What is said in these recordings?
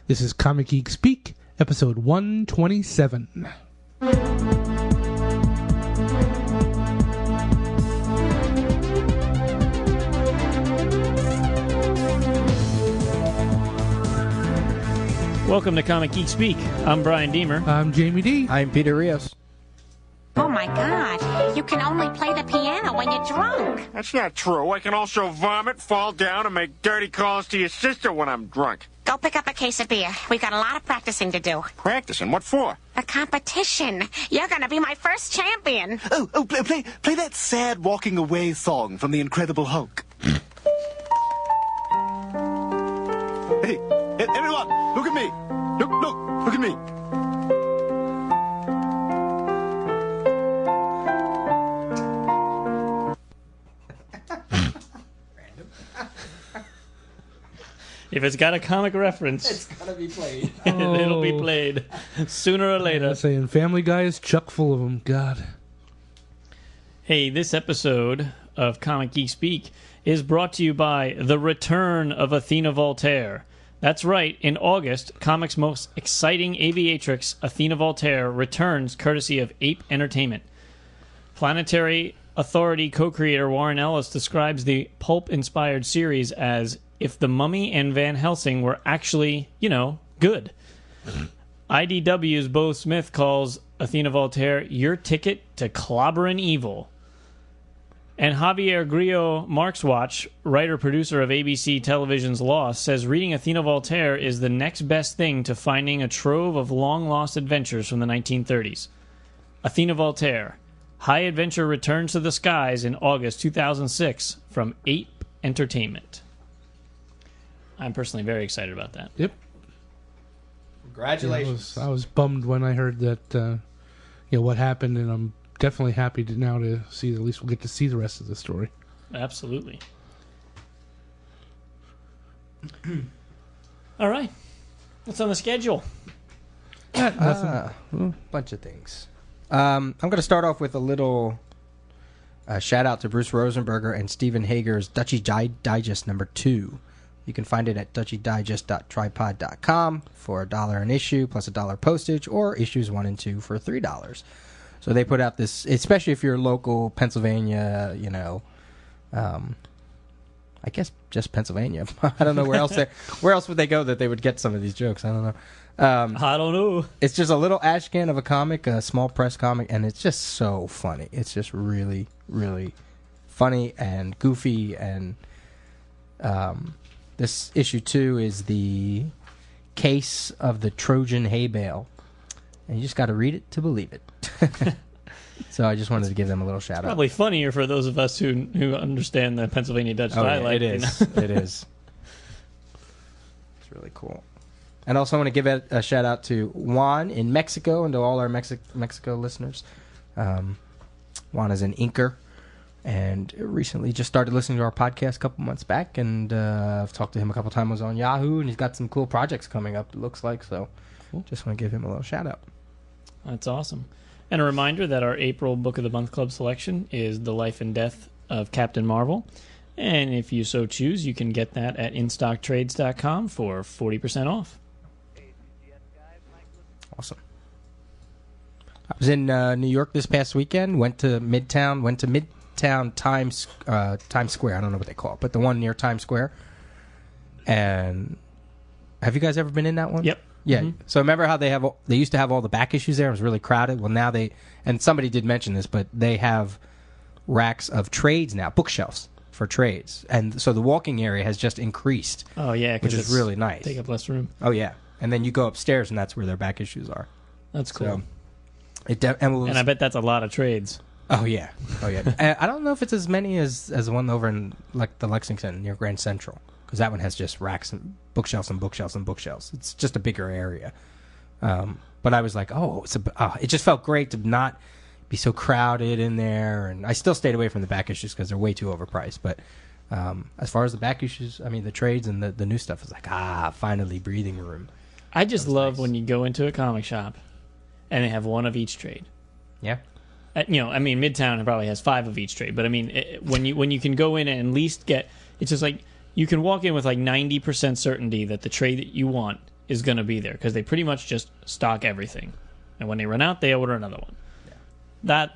This is Comic Geek Speak, episode 127. Welcome to Comic Geek Speak. I'm Brian Deemer. I'm Jamie D. I'm Peter Rios. Oh my God, you can only play the piano when you're drunk. That's not true. I can also vomit, fall down, and make dirty calls to your sister when I'm drunk. Go pick up a case of beer. We've got a lot of practicing to do. Practicing? What for? A competition. You're gonna be my first champion. Play that sad walking away song from The Incredible Hulk. Hey, everyone, look at me. Look at me. If it's got a comic reference, It's gotta be played. it'll be played sooner or later. I'm saying Family Guy is chock full of them. God. Hey, this episode of Comic Geek Speak is brought to you by The Return of Athena Voltaire. That's right, in August, comics' most exciting aviatrix, Athena Voltaire, returns courtesy of Ape Entertainment. Planetary Authority co-creator Warren Ellis describes the pulp-inspired series as if The Mummy and Van Helsing were actually, good. IDW's Bo Smith calls Athena Voltaire your ticket to clobbering evil. And Javier Grillo Marxwatch, writer-producer of ABC Television's Lost, says reading Athena Voltaire is the next best thing to finding a trove of long-lost adventures from the 1930s. Athena Voltaire, High Adventure returns to the skies in August 2006 from Ape Entertainment. I'm personally very excited about that. Yep. Congratulations. I was bummed when I heard that, what happened, and I'm definitely happy now to see, at least we'll get to see the rest of the story. Absolutely. All right. What's on the schedule? Bunch of things. I'm going to start off with a little shout out to Bruce Rosenberger and Stephen Hager's Dutchie Digest number 2. You can find it at dutchiedigest.tripod.com for $1 an issue plus $1 postage, or issues 1 and 2 for $3. So they put out this, especially if you're local Pennsylvania, I guess just Pennsylvania. I don't know where else would they go that they would get some of these jokes. I don't know. I don't know. It's just a little ash can of a comic, a small press comic, and it's just so funny. It's just really, really funny and goofy. And this issue 2 is the case of the Trojan hay bale. And you just got to read it to believe it. So I just wanted to give them a little shout out. Probably funnier for those of us who understand the Pennsylvania Dutch dialect. Yeah, it is. It is. It's really cool. And also I want to give a shout out to Juan in Mexico and to all our Mexico listeners. Juan is an inker and recently just started listening to our podcast a couple months back, and I've talked to him a couple times on Yahoo, and he's got some cool projects coming up, it looks like, so just want to give him a little shout out. That's awesome. And a reminder that our April Book of the Month Club selection is The Life and Death of Captain Marvel. And if you so choose, you can get that at InStockTrades.com for 40% off. Awesome. I was in New York this past weekend, went to Midtown Times Square. I don't know what they call it, but the one near Times Square. And have you guys ever been in that one? Yep. Yeah. Mm-hmm. So remember how they used to have all the back issues there? It was really crowded. Well, now and somebody did mention this, but they have racks of trades now, bookshelves for trades. And so the walking area has just increased. Oh, yeah. Which is really nice. Take up less room. Oh, yeah. And then you go upstairs, and that's where their back issues are. That's cool. So and I bet that's a lot of trades. Oh, yeah. And I don't know if it's as many as the one over in the Lexington near Grand Central, because that one has just racks and bookshelves and bookshelves and bookshelves. It's just a bigger area. But I was like, it just felt great to not be so crowded in there. And I still stayed away from the back issues because they're way too overpriced. But as far as the back issues, I mean, the trades and the new stuff is like, finally breathing room. I just love when you go into a comic shop and they have one of each trade. Yeah. Midtown probably has 5 of each trade, but I mean, when you can go in and at least get, it's just like you can walk in with like 90% certainty that the trade that you want is going to be there because they pretty much just stock everything, and when they run out, they order another one. Yeah.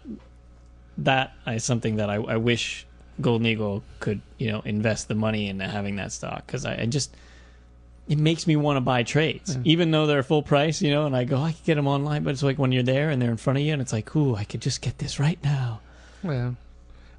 That is something that I wish Golden Eagle could invest the money into having that stock, because I just, it makes me want to buy trades even though they're full price, and I go, I could get them online, but it's like when you're there and they're in front of you and it's like, ooh, I could just get this right now. Well,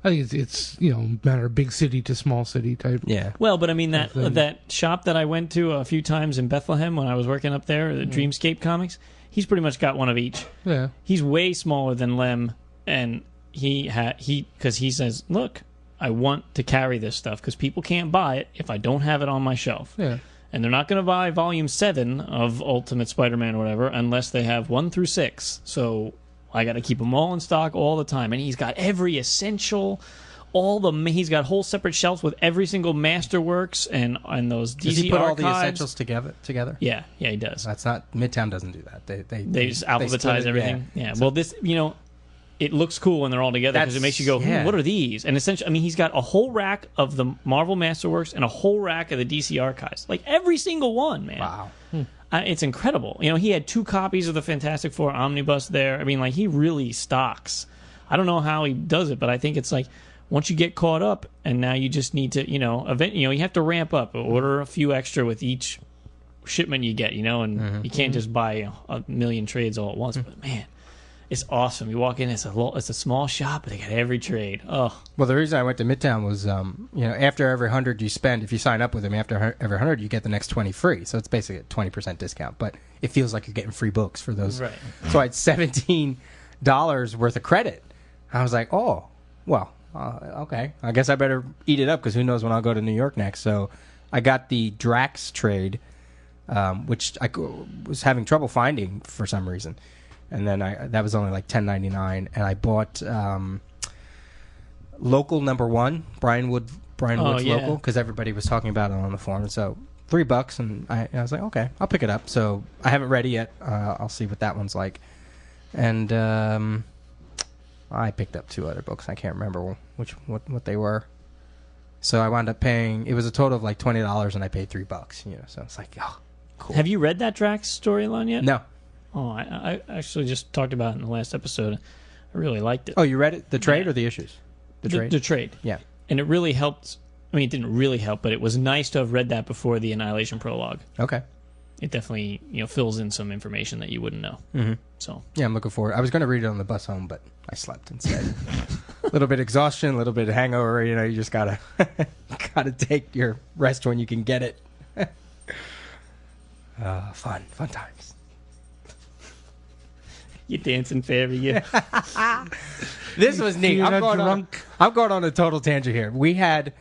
I think it's matter of big city to small city type. Yeah. Well, but I mean that shop that I went to a few times in Bethlehem when I was working up there, the Dreamscape Comics, he's pretty much got one of each. Yeah. He's way smaller than Lem, and because he says, look, I want to carry this stuff because people can't buy it if I don't have it on my shelf. Yeah. And they're not going to buy Volume 7 of Ultimate Spider-Man or whatever unless they have 1 through 6. So I got to keep them all in stock all the time. And he's got every essential, he's got whole separate shelves with every single Masterworks and those DC Does he put archives. all the essentials together? Yeah, he does. That's not, Midtown doesn't do that. They just alphabetize everything. Yeah. Well, this, it looks cool when they're all together because it makes you go, what are these? And essentially, he's got a whole rack of the Marvel Masterworks and a whole rack of the DC archives. Like every single one, man. Wow. It's incredible. He had 2 copies of the Fantastic Four omnibus there. I mean, like, he really stocks. I don't know how he does it, but I think it's like once you get caught up, and now you just need to, you have to ramp up, order a few extra with each shipment you get, and you can't just buy a million trades all at once. But man, it's awesome. You walk in, it's a small shop, but they got every trade. Oh, well, the reason I went to Midtown was, after every 100 you spend, if you sign up with them, after every 100 you get the next 20 free. So it's basically a 20% discount, but it feels like you're getting free books for those. Right. So I had $17 worth of credit. I was like, oh, well, okay. I guess I better eat it up because who knows when I'll go to New York next. So I got the Drax trade, which I was having trouble finding for some reason. And then that was only like $10.99, and I bought Local #1, Brian Wood's Local, because everybody was talking about it on the forum. So $3, and I was like, okay, I'll pick it up. So I haven't read it yet. I'll see what that one's like. And I picked up 2 other books. I can't remember what they were. So I wound up paying. It was a total of like $20, and I paid $3. So it's like, oh, cool. Have you read that Drax storyline yet? No. Oh, I actually just talked about it in the last episode. I really liked it. Oh, you read it? The trade or the issues? The trade? The trade. Yeah. And it really helped. I mean, it didn't really help, but it was nice to have read that before the Annihilation prologue. Okay. It definitely, fills in some information that you wouldn't know. Mm-hmm. So yeah, I'm looking forward. I was going to read it on the bus home, but I slept instead. A little bit of exhaustion, a little bit of hangover. You just gotta take your rest when you can get it. Fun times. You dancing fairy, you. This was neat. You're I'm not going on a total tangent here. We had,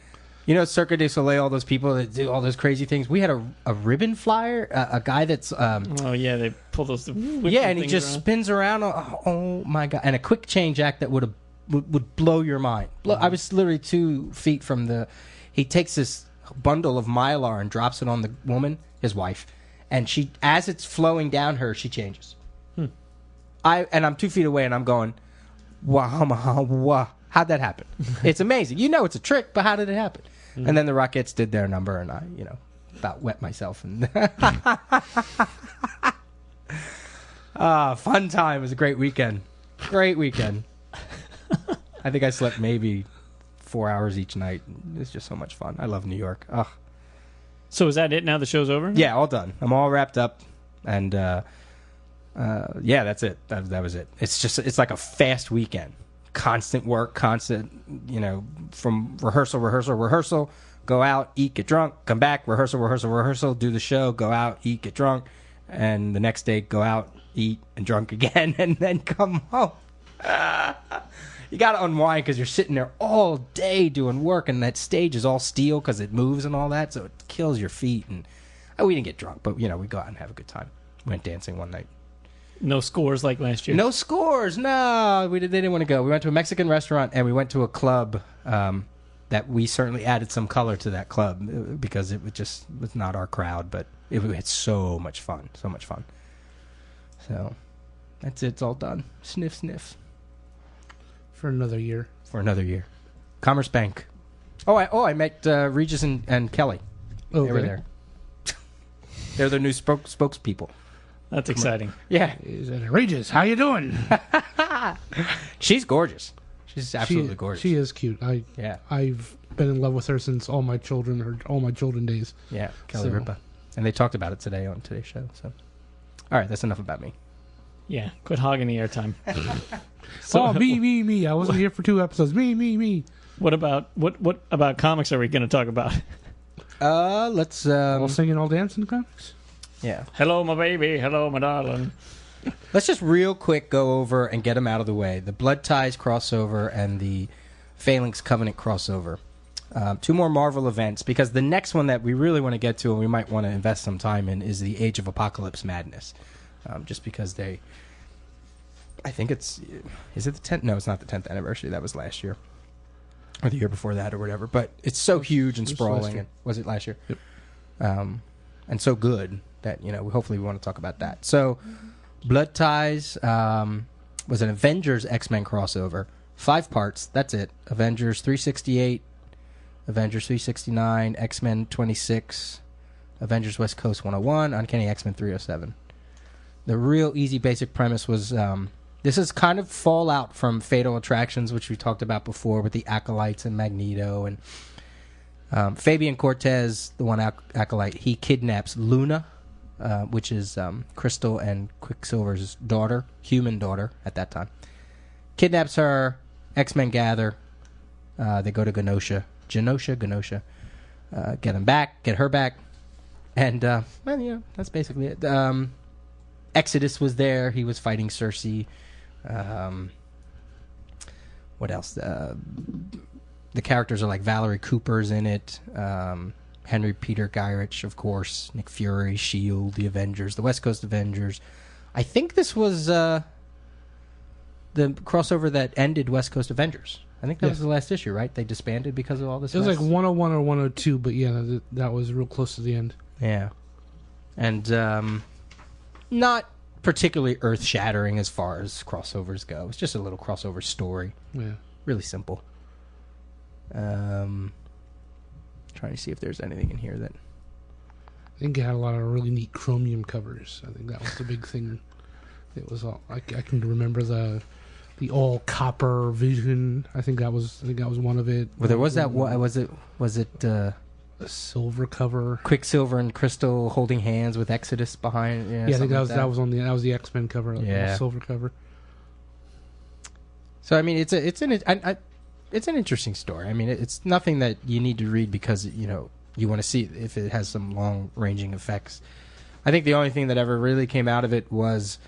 Cirque du Soleil, all those people that do all those crazy things. We had a ribbon flyer, a guy that's... oh, yeah, they pull those... and he just spins around. Oh, my God. And a quick change act that would blow your mind. I was literally 2 feet from the... He takes this bundle of Mylar and drops it on the woman, his wife, and she, as it's flowing down her, she changes. I'm 2 feet away, and I'm going, wow, how'd that happen? It's amazing. It's a trick, but how did it happen? And then the Rockettes did their number, and I, about wet myself. And fun time. It was a great weekend. Great weekend. I think I slept maybe 4 hours each night. It's just so much fun. I love New York. Ugh. So is that it now? The show's over? Yeah, all done. I'm all wrapped up, and that's it. That was it. It's like a fast weekend. Constant work, constant, from rehearsal, go out, eat, get drunk, come back, rehearsal, do the show, go out, eat, get drunk, and the next day go out, eat, and drunk again, and then come home. You got to unwind because you're sitting there all day doing work, and that stage is all steel because it moves and all that, so it kills your feet. And we didn't get drunk, but we go out and have a good time. Went dancing one night. No scores like last year. No scores. No, they didn't want to go. We went to a Mexican restaurant and we went to a club that we certainly added some color to that club because it was not our crowd, but we had so much fun. So that's it. It's all done. Sniff, sniff. For another year. Commerce Bank. I met Regis and Kelly. Oh, they were really? there. They're the new spokespeople. That's exciting. Yeah, Is it outrageous? How you doing? she's gorgeous. She's absolutely gorgeous. She is cute. Yeah. I've been in love with her since all my children days. Yeah, Kelly So- Ripa. And they talked about it today on today's show. So, all right, that's enough about me. Yeah, quit hogging the airtime. Me. I wasn't here for 2 episodes. Me. What about comics are we going to talk about? Let's All singing, all dancing comics. yeah. Hello, my baby. Hello, my darling. Let's just real quick go over and get them out of the way. The Blood Ties crossover and the Phalanx Covenant crossover. 2 more Marvel events, because the next one that we really want to get to and we might want to invest some time in is the Age of Apocalypse Madness. Just because I think is it the 10th? No, it's not the 10th anniversary. That was last year. Or the year before that or whatever. But it's so huge and it was last sprawling. year. And, was it last year? Yep. And so good that, hopefully we want to talk about that. So, Blood Ties was an Avengers X-Men crossover. 5 parts. That's it. Avengers 368, Avengers 369, X-Men 26, Avengers West Coast 101, Uncanny X-Men 307. The real easy basic premise was this is kind of fallout from Fatal Attractions, which we talked about before with the Acolytes and Magneto. And Fabian Cortez, the one Acolyte, he kidnaps Luna, which is Crystal and Quicksilver's daughter, human daughter at that time. Kidnaps her, X-Men gather, they go to Genosha, get her back, and that's basically it. Exodus was there. He was fighting Cersei. What else? The characters are like Valerie Cooper's in it. Henry Peter Gyrich, of course. Nick Fury, S.H.I.E.L.D., the Avengers, the West Coast Avengers. I think this was the crossover that ended West Coast Avengers. I think that was the last issue, right? They disbanded because of all this. It was mess? like 101 or 102, but yeah, that was real close to the end. Yeah. And not particularly earth-shattering as far as crossovers go. It's just a little crossover story. Yeah. Really simple. Trying to see if there's anything in here that... I think it had a lot of really neat chromium covers. I think that was the big thing. It was all I can remember the all copper Vision. I think that was one of it. Well, there was that one. Was it a silver cover? Quicksilver and Crystal holding hands with Exodus behind. Yeah, I think that was the X-Men cover. Yeah, silver cover. So I mean, it's an interesting story. I mean, it's nothing that you need to read because you want to see if it has some long-ranging effects. I think the only thing that ever really came out of it was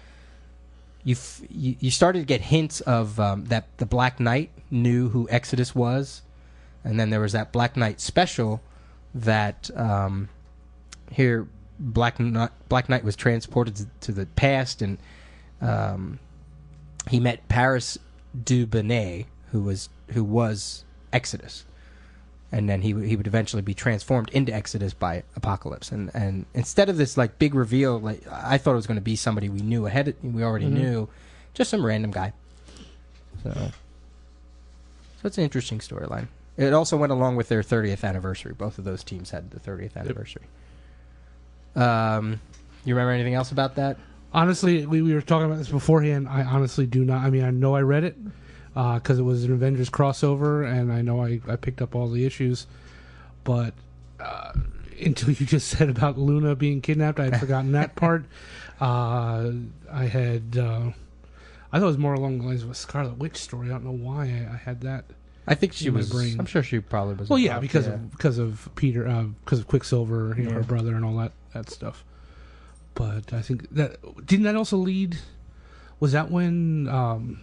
you started to get hints of that the Black Knight knew who Exodus was, and then there was that Black Knight special that here Black Knight was transported to the past, and he met Paris Dubanay, who was Exodus. And then he would eventually be transformed into Exodus by Apocalypse. And instead of this like big reveal, like I thought it was going to be somebody we knew we already knew, just some random guy. So it's an interesting storyline. It also went along with their 30th anniversary. Both of those teams had the 30th anniversary. You remember anything else about that? Honestly, we were talking about this beforehand. I honestly do not. I mean, I know I read it. Because it was an Avengers crossover, and I know I picked up all the issues, but until you just said about Luna being kidnapped, I had forgotten that part. I thought it was more along the lines of a Scarlet Witch story. I don't know why I had that. I think she was. Brain. I'm sure she probably was. Well, yeah, because of Peter, because of Quicksilver, her brother, and all that stuff. But I think didn't that also lead? Was that when?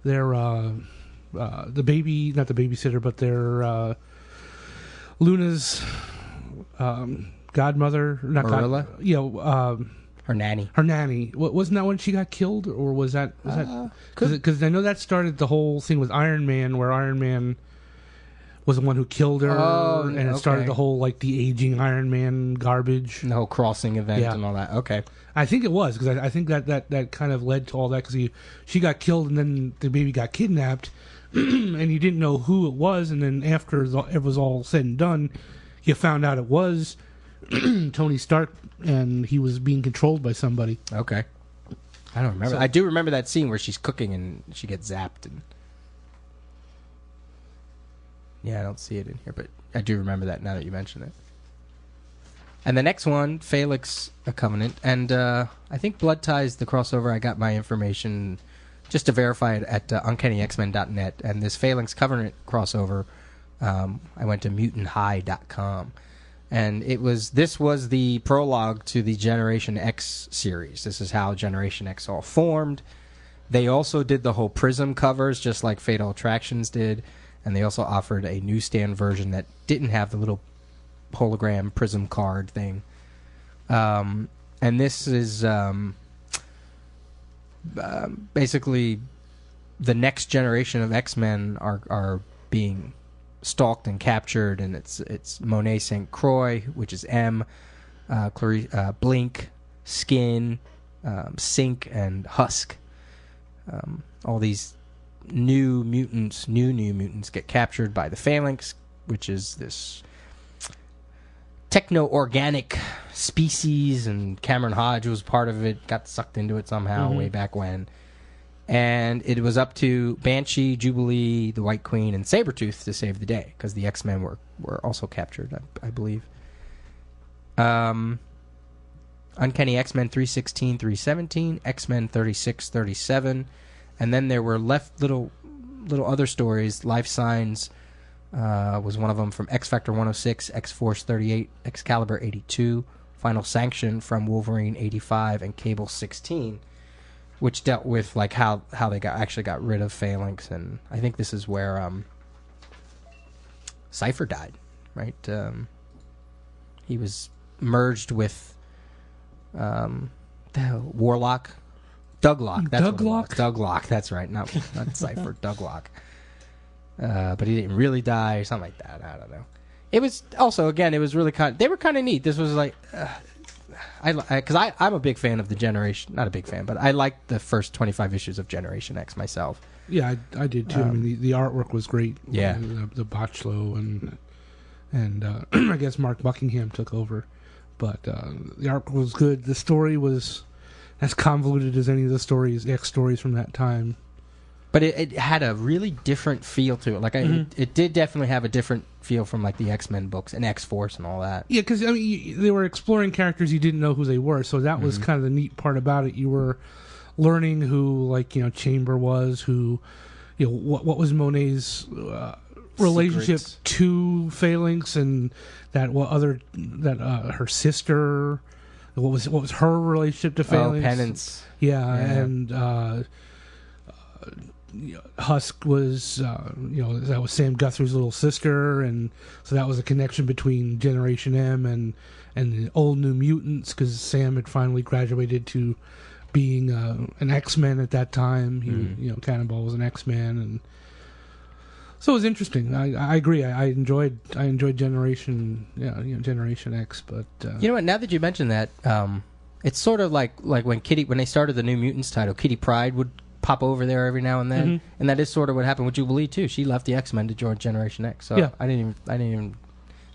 Their the baby, not the babysitter, but their Luna's godmother, not Marilla? Her nanny. Wasn't that when she got killed, or was that because I know that started the whole thing with Iron Man, where Iron Man was the one who killed her, and it started the whole like the aging Iron Man garbage, and the whole crossing event and all that. Okay. I think it was because I think that kind of led to all that because she got killed and then the baby got kidnapped and you didn't know who it was, and then after it was all said and done, you found out it was Tony Stark, and he was being controlled by somebody. Okay. I don't remember. So- I do remember that scene where she's cooking and she gets zapped. And yeah, I don't see it in here, but I do remember that now that you mention it. And the next one, Phalanx, a Covenant. And I think Blood Ties, the crossover, I got my information just to verify it at UncannyXmen.net. And this Phalanx Covenant crossover, I went to MutantHigh.com. And this was the prologue to the Generation X series. This is how Generation X all formed. They also did the whole Prism covers, just like Fatal Attractions did. And they also offered a newsstand version that didn't have the little hologram Prism card thing. And this is basically the next generation of X-Men are being stalked and captured, and it's Monet St. Croix, which is M, Blink, Skin, Sync, and Husk. All these new mutants get captured by the Phalanx, which is this techno-organic species, and Cameron Hodge was part of it, got sucked into it somehow way back when. And it was up to Banshee, Jubilee, the White Queen, and Sabretooth to save the day, because the X-Men were also captured, I believe. Uncanny X-Men 316, 317, X-Men 36, 37, and then there were left little other stories. Life Signs was one of them, from X-Factor 106, X-Force 38, Excalibur 82, Final Sanction from Wolverine 85, and Cable 16. Which dealt with like how they got rid of Phalanx, and I think this is where Cypher died, right? He was merged with Warlock, Douglock. That's Douglock? Douglock. That's right. Not Cypher. Douglock. But he didn't really die, or something like that. I don't know. It was also, again, it was really they were kind of neat. This was like. Because I'm a big fan of the Generation, not a big fan, but I liked the first 25 issues of Generation X myself. Yeah, I did too. I mean, the artwork was great. Yeah, the Botchlow and I guess Mark Buckingham took over, but the artwork was good. The story was as convoluted as any of the X stories from that time. But it had a really different feel to it. Like it did definitely have a different feel from like the X-Men books and X-Force and all that. Yeah, because I mean, they were exploring characters you didn't know who they were, so that was kind of the neat part about it. You were learning who, like, Chamber was, who, what was Monet's relationship to Phalanx, and her sister. What was her relationship to Phalanx? Penance. Yeah. And. Husk was, that was Sam Guthrie's little sister, and so that was a connection between Generation M and the old New Mutants, because Sam had finally graduated to being an X-Men at that time. He, Cannonball was an X-Man, and so it was interesting. I agree. I enjoyed Generation X, but you know what? Now that you mention that, it's sort of like when they started the New Mutants title, Kitty Pryde would pop over there every now and then, and that is sort of what happened with Jubilee too. She left the X-Men to join Generation X, so yeah. I didn't even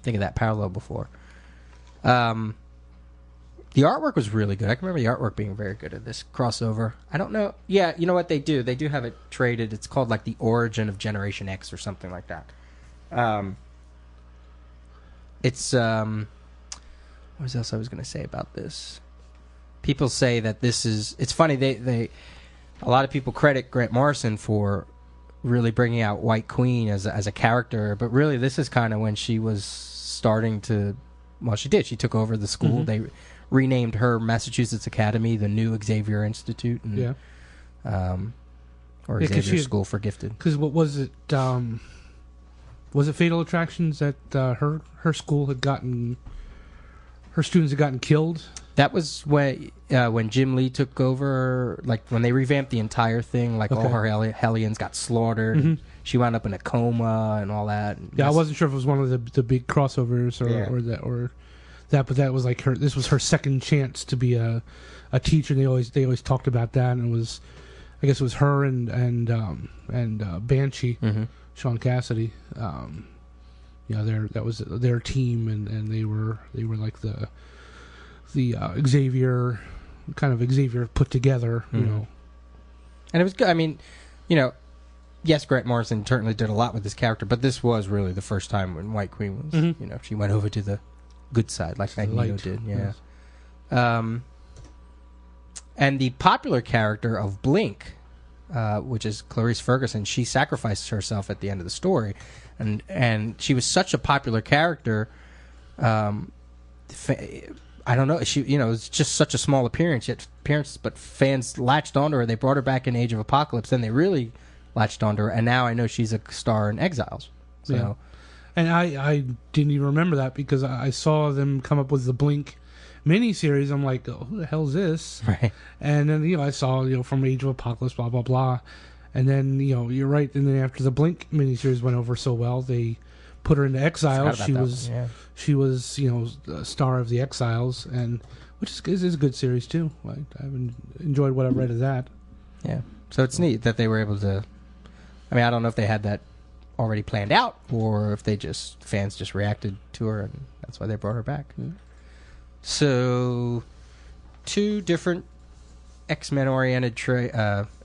think of that parallel before. The artwork was really good. I can remember the artwork being very good at this crossover. I don't know. Yeah, you know what they do? They do have it traded. It's called like the Origin of Generation X or something like that. It's what else I was going to say about this? People say that this is. It's funny. They a lot of people credit Grant Morrison for really bringing out White Queen as a character, but really this is kind of when she was starting to. Well, she did. She took over the school. They renamed her Massachusetts Academy the New Xavier Institute, and, or Xavier School for Gifted. Because what was it? Was it Fatal Attractions that her school had gotten? Her students had gotten killed. That was when Jim Lee took over, like when they revamped the entire thing, like all her Hellions got slaughtered. And she wound up in a coma and all that. And I wasn't sure if it was one of the big crossovers or that, but that was like her. This was her second chance to be a teacher. They always talked about that, and it was, I guess it was her and Banshee, Sean Cassidy. that was their team, and they were like the Xavier, kind of Xavier put together, you know. And it was good. I mean, yes, Grant Morrison certainly did a lot with this character, but this was really the first time when White Queen was, she went over to the good side like Magneto did. Yeah. Yes. And the popular character of Blink, which is Clarice Ferguson, she sacrifices herself at the end of the story, and she was such a popular character. I don't know. She, it was just such a small appearance, but fans latched onto her. They brought her back in Age of Apocalypse, then they really latched onto her, and now I know she's a star in Exiles. So, yeah. And I didn't even remember that because I saw them come up with the Blink miniseries. I'm like, oh, who the hell is this? Right. And then I saw from Age of Apocalypse, blah blah blah, and then you're right. And then after the Blink miniseries went over so well, they put her into Exiles. She was a star of the Exiles, and which is a good series too. I've enjoyed what I've read of that. Yeah. So it's neat that they were able to. I mean, I don't know if they had that already planned out, or if fans just reacted to her, and that's why they brought her back. Yeah. So, 2 different X-Men oriented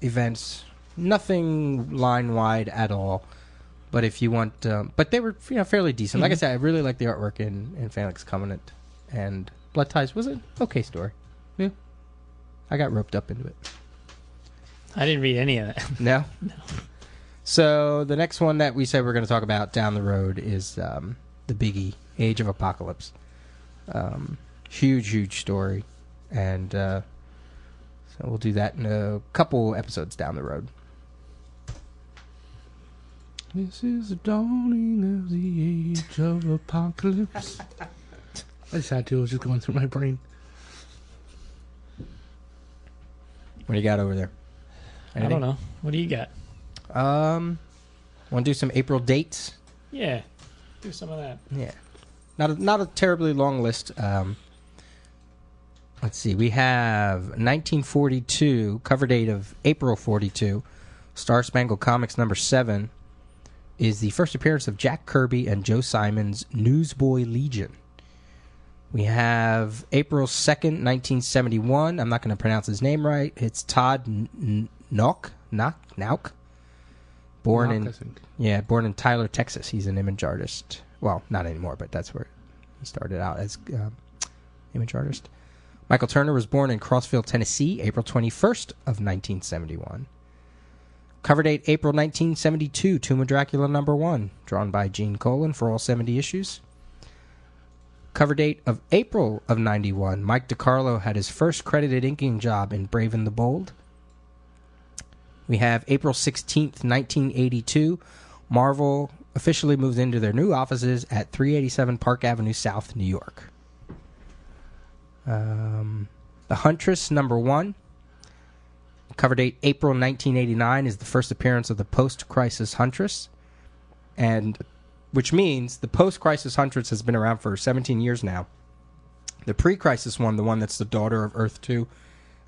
events. Nothing line wide at all. But if you want, but they were fairly decent. Like I said, I really like the artwork in Phalanx Covenant, and Blood Ties was an okay story. Yeah, I got roped up into it. I didn't read any of that. No. So the next one that we said we're going to talk about down the road is the biggie, Age of Apocalypse. Huge story, and so we'll do that in a couple episodes down the road. This is the dawning of the Age of Apocalypse. I just had to. It was just going through my brain. What do you got over there? Anything? I don't know. What do you got? Want to do some April dates? Yeah, do some of that. Yeah, not a terribly long list. Let's see. We have 1942 cover date of April 42. Star Spangled Comics number 7 is the first appearance of Jack Kirby and Joe Simon's Newsboy Legion. We have April 2nd, 1971. I'm not going to pronounce his name right. It's Todd Nauk. Born in Tyler, Texas. He's an image artist. Well, not anymore, but that's where he started out as image artist. Michael Turner was born in Crossville, Tennessee, April 21st of 1971. Cover date April 1972, Tomb of Dracula number 1, drawn by Gene Colan for all 70 issues. Cover date of April of 91, Mike DiCarlo had his first credited inking job in Brave and the Bold. We have April 16th, 1982, Marvel officially moved into their new offices at 387 Park Avenue South, New York. The Huntress number 1. Cover date April 1989 is the first appearance of the post-crisis Huntress, and which means the post-crisis Huntress has been around for 17 years now. The pre-crisis one, the one that's the daughter of Earth 2,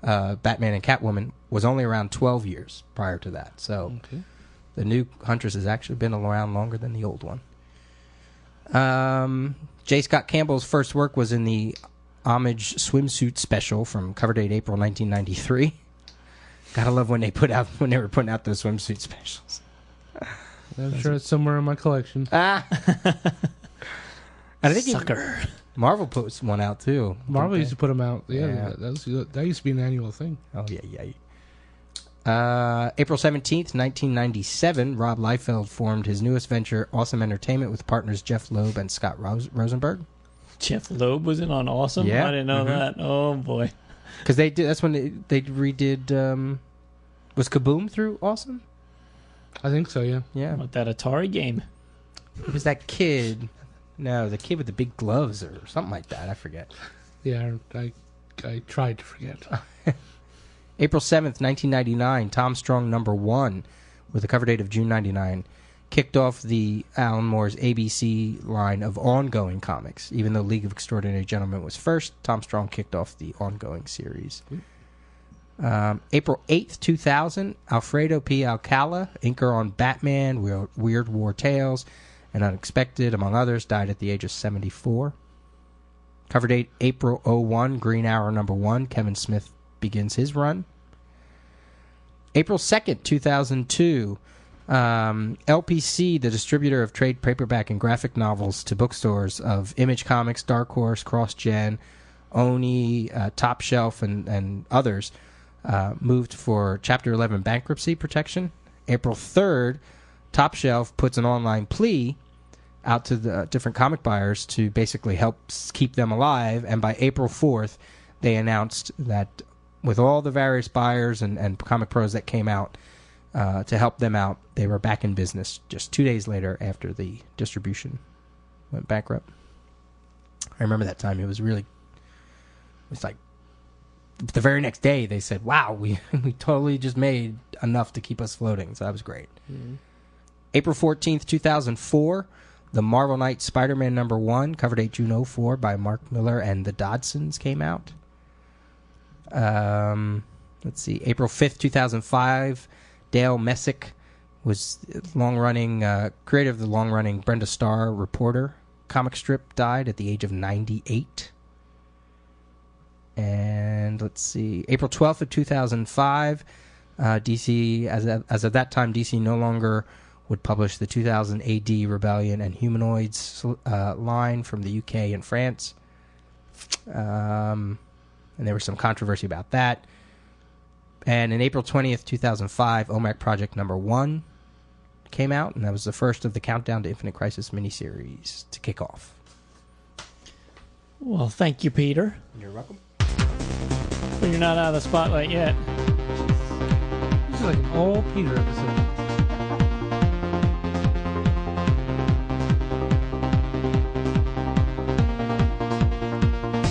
Batman and Catwoman, was only around 12 years prior to that. So the new Huntress has actually been around longer than the old one. J. Scott Campbell's first work was in the Homage swimsuit special from cover date April 1993. Gotta love when they were putting out those swimsuit specials. I'm sure it's somewhere in my collection. And I think Sucker. Marvel puts one out too. Marvel used to put them out. Yeah. That used to be an annual thing. Oh yeah. April 17th, 1997, Rob Liefeld formed his newest venture, Awesome Entertainment, with partners Jeff Loeb and Scott Rosenberg. Jeff Loeb was in on Awesome? Yeah. I didn't know that. Oh, boy. Because they did. That's when they redid. Was Kaboom through Awesome? I think so. Yeah. Yeah. What, that Atari game? It was that kid. No, the kid with the big gloves or something like that. I forget. Yeah, I tried to forget. April 7th, 1999, Tom Strong number 1, with a cover date of June 99, kicked off the Alan Moore's ABC line of ongoing comics. Even though League of Extraordinary Gentlemen was first, Tom Strong kicked off the ongoing series. April 8th, 2000, Alfredo P. Alcala, inker on Batman, Weird War Tales, and Unexpected, among others, died at the age of 74. Cover date April 01, Green Arrow #1. Kevin Smith begins his run. April 2nd, 2002, LPC, the distributor of trade paperback and graphic novels to bookstores of Image Comics, Dark Horse, Cross Gen, Oni, Top Shelf, and others, moved for Chapter 11 bankruptcy protection. April 3rd, Top Shelf puts an online plea out to the different comic buyers to basically help keep them alive. And by April 4th, they announced that with all the various buyers and comic pros that came out to help them out, they were back in business just 2 days later after the distribution went bankrupt. I remember that time. It was like the very next day they said, wow, we totally just made enough to keep us floating. So that was great. Mm-hmm. April 14th, 2004, the Marvel Knight Spider-Man #1, cover date June 04, by Mark Miller and the Dodsons came out. Let's see, April 5th, 2005, Dale Messick was long-running, creator of the long-running Brenda Starr Reporter comic strip, died at the age of 98. And let's see, April 12th of 2005, DC, as of that time, DC no longer would publish the 2000 AD Rebellion and Humanoids line from the UK and France. And there was some controversy about that. And in April 20th, 2005, OMAC Project #1 came out, and that was the first of the Countdown to Infinite Crisis miniseries to kick off. Well, thank you, Peter. You're welcome. But you're not out of the spotlight yet. This is like an all Peter episode.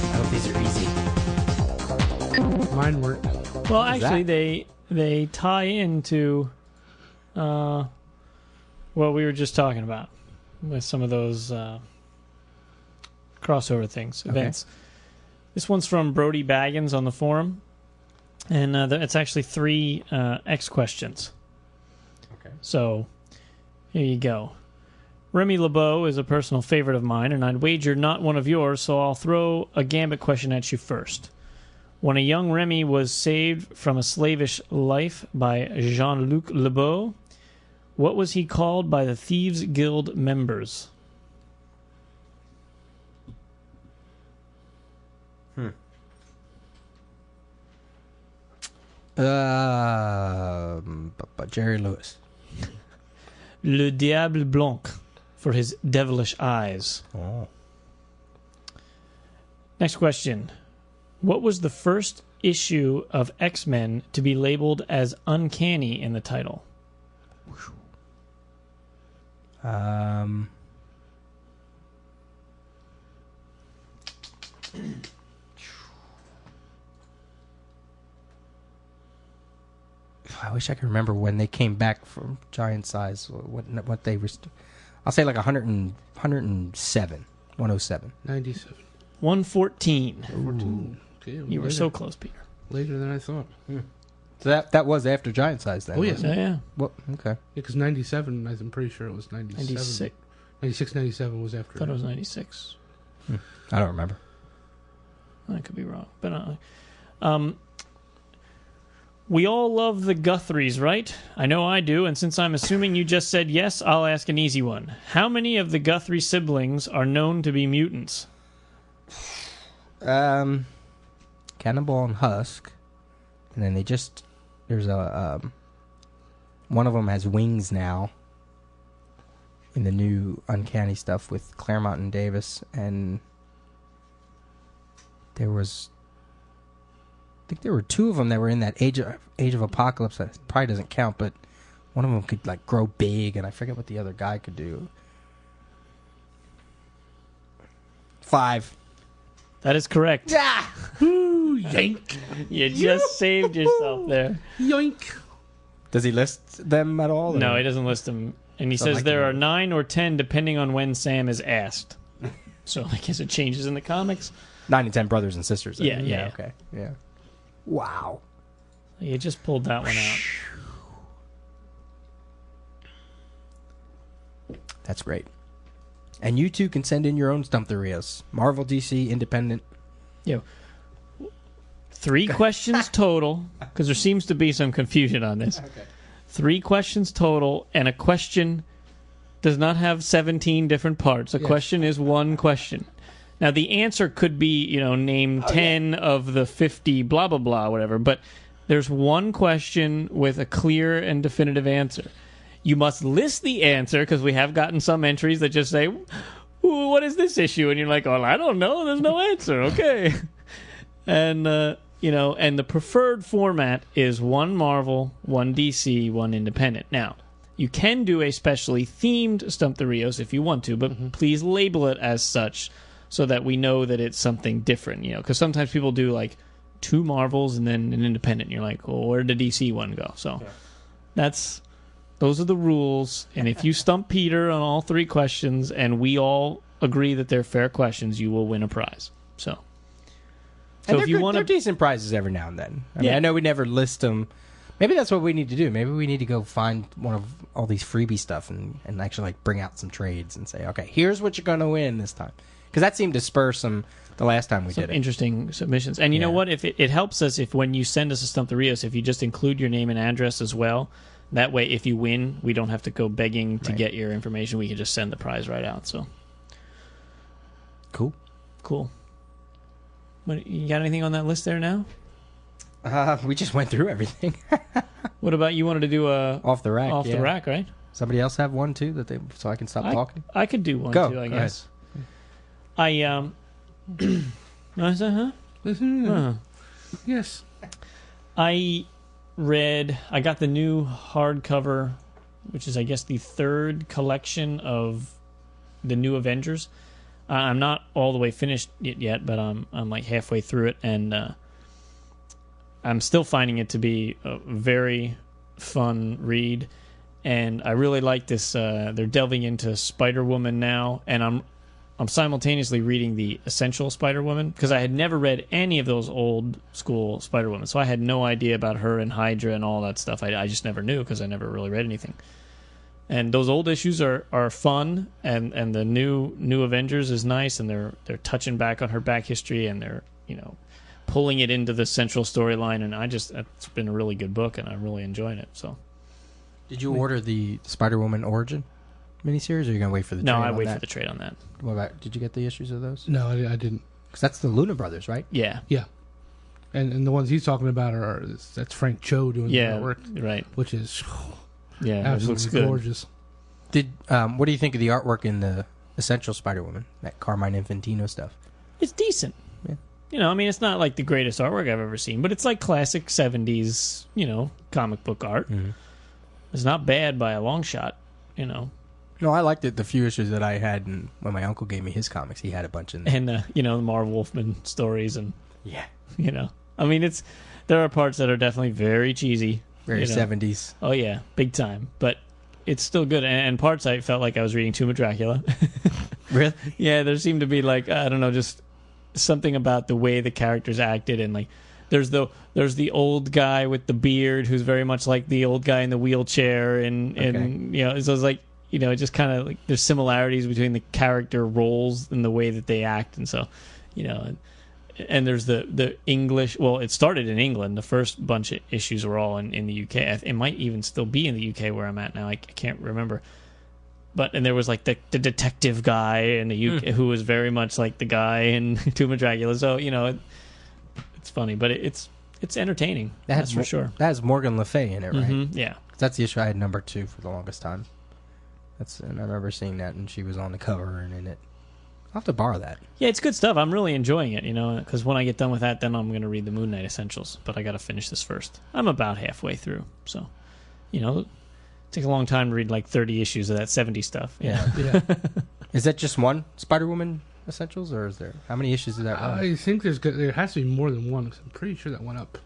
I hope these are easy. Mine weren't. Well, actually, they tie into what we were just talking about with some of those crossover things, events. This one's from Brody Baggins on the forum, and it's actually 3 X questions. Okay. So, here you go. Remy LeBeau is a personal favorite of mine, and I'd wager not one of yours, so I'll throw a gambit question at you first. When a young Remy was saved from a slavish life by Jean-Luc LeBeau, what was he called by the Thieves Guild members? Jerry Lewis. Le Diable Blanc, for his devilish eyes. Oh. Next question. What was the first issue of X-Men to be labeled as Uncanny in the title? I wish I could remember when they came back from Giant Size. What they were. I'll say like 107. 107. 97. 114. 14. Okay, You were so close, Peter. Later than I thought. So that was after Giant Size then. Oh, yes. Yeah. Well, okay. Because 97, I'm pretty sure it was 97. 96. 96, 97 was after. I thought it was 96. I don't remember. I could be wrong. But we all love the Guthries, right? I know I do, and since I'm assuming you just said yes, I'll ask an easy one. How many of the Guthrie siblings are known to be mutants? Cannonball and Husk, and then there's a one of them has wings now in the new Uncanny stuff with Claremont and Davis, and I think there were 2 of them that were in that Age of Apocalypse. That probably doesn't count, but one of them could like grow big, and I forget what the other guy could do. 5. That is correct. Ooh, yank. You just saved yourself there. Yoink. Does he list them at all? No, he doesn't list them. And he So says like there the- are 9 or 10 depending on when Sam is asked. So I guess it changes in the comics. 9 and 10 brothers and sisters. then. Yeah. Okay. Yeah. Wow. You just pulled that one out. That's great. And you too can send in your own Stump the Rios. Marvel, DC, Independent. You know, 3 questions total, because there seems to be some confusion on this. Okay. 3 questions total, and a question does not have 17 different parts. A question is one question. Now, the answer could be, name 10 of the 50 blah, blah, blah, whatever, but there's one question with a clear and definitive answer. You must list the answer, because we have gotten some entries that just say, "Ooh, what is this issue?" And you're like, "Oh, I don't know. There's no answer." Okay. And, and the preferred format is 1 Marvel, 1 DC, 1 Independent. Now, you can do a specially themed Stump the Rios if you want to, but please label it as such so that we know that it's something different, because sometimes people do, 2 Marvels and then an Independent. And you're like, well, where did the DC one go? So those are the rules. And if you stump Peter on all 3 questions and we all agree that they're fair questions, you will win a prize. So And if you want they're decent prizes every now and then. I mean, Yeah. I know we never list them. Maybe that's what we need to do. Maybe we need to go find one of all these freebie stuff and actually bring out some trades and say, okay, here's what you're going to win this time. Because that seemed to spur some the last time we some did it. interesting submissions. And you know what? If it helps us if when you send us a Stump the Rios, if you just include your name and address as well, that way if you win, we don't have to go begging to get your information. We can just send the prize right out. So Cool. What, you got anything on that list there now? We just went through everything. What about you wanted to do a Off the rack. off the rack, right? Somebody else have one too so I can stop talking? I could do one Go. too, I Go guess. I I said, huh? Uh-huh. Yes. I got the new hardcover, which is, I guess, the 3rd collection of the new Avengers. I'm not all the way finished it yet, but I'm halfway through it, and I'm still finding it to be a very fun read. And I really like this. They're delving into Spider-Woman now, and I'm simultaneously reading the Essential Spider-Woman, because I had never read any of those old school Spider-Women, so I had no idea about her and Hydra and all that stuff. I just never knew, because I never really read anything. And those old issues are fun, and the new Avengers is nice, and they're touching back on her back history, and they're pulling it into the central storyline, and it's been a really good book, and I'm really enjoying it. So, Did you order the Spider-Woman Origin miniseries, or are you going to wait for the trade no, I on wait that? for the trade on that. What about, did you get the issues of those? No, I didn't. Because that's the Luna Brothers, right? Yeah, Yeah. And the ones he's talking about that's Frank Cho doing the artwork, right. which is Yeah, it looks absolutely good. gorgeous. What do you think of the artwork in the Essential Spider-Woman, that Carmine Infantino stuff? It's decent. Yeah. It's not like the greatest artwork I've ever seen, but it's like classic 70s, comic book art. Mm-hmm. It's not bad by a long shot, No, I liked it. The few issues that I had, and when my uncle gave me his comics, he had a bunch in there. And, the Marv Wolfman stories, and, Yeah. there are parts that are definitely very cheesy. Very 70s. Oh, yeah, big time. But it's still good. And parts I felt like I was reading Tomb of Dracula. Really? Yeah, there seemed to be, I don't know, just something about the way the characters acted, and, there's the old guy with the beard who's very much like the old guy in the wheelchair, and so it's it just kind of there's similarities between the character roles and the way that they act, and so and there's the English. Well, it started in England. The first bunch of issues were all in the UK. It might even still be in the UK where I'm at now. I can't remember. And there was the detective guy in the UK who was very much like the guy in Tomb of Dracula. So it's funny, but it's entertaining. That's for sure. That has Morgan Le Fay in it, right? Mm-hmm, yeah. That's the issue I had number 2 for the longest time. And I remember seeing that, and she was on the cover and in it. I'll have to borrow that. Yeah, it's good stuff. I'm really enjoying it, because when I get done with that, then I'm going to read the Moon Knight Essentials. But I got to finish this first. I'm about halfway through, so it takes a long time to read 30 issues of that 70 stuff. Yeah. Is that just one Spider-Woman Essentials, or is there how many issues is that run? I think there has to be more than one. 'Cause I'm pretty sure that went up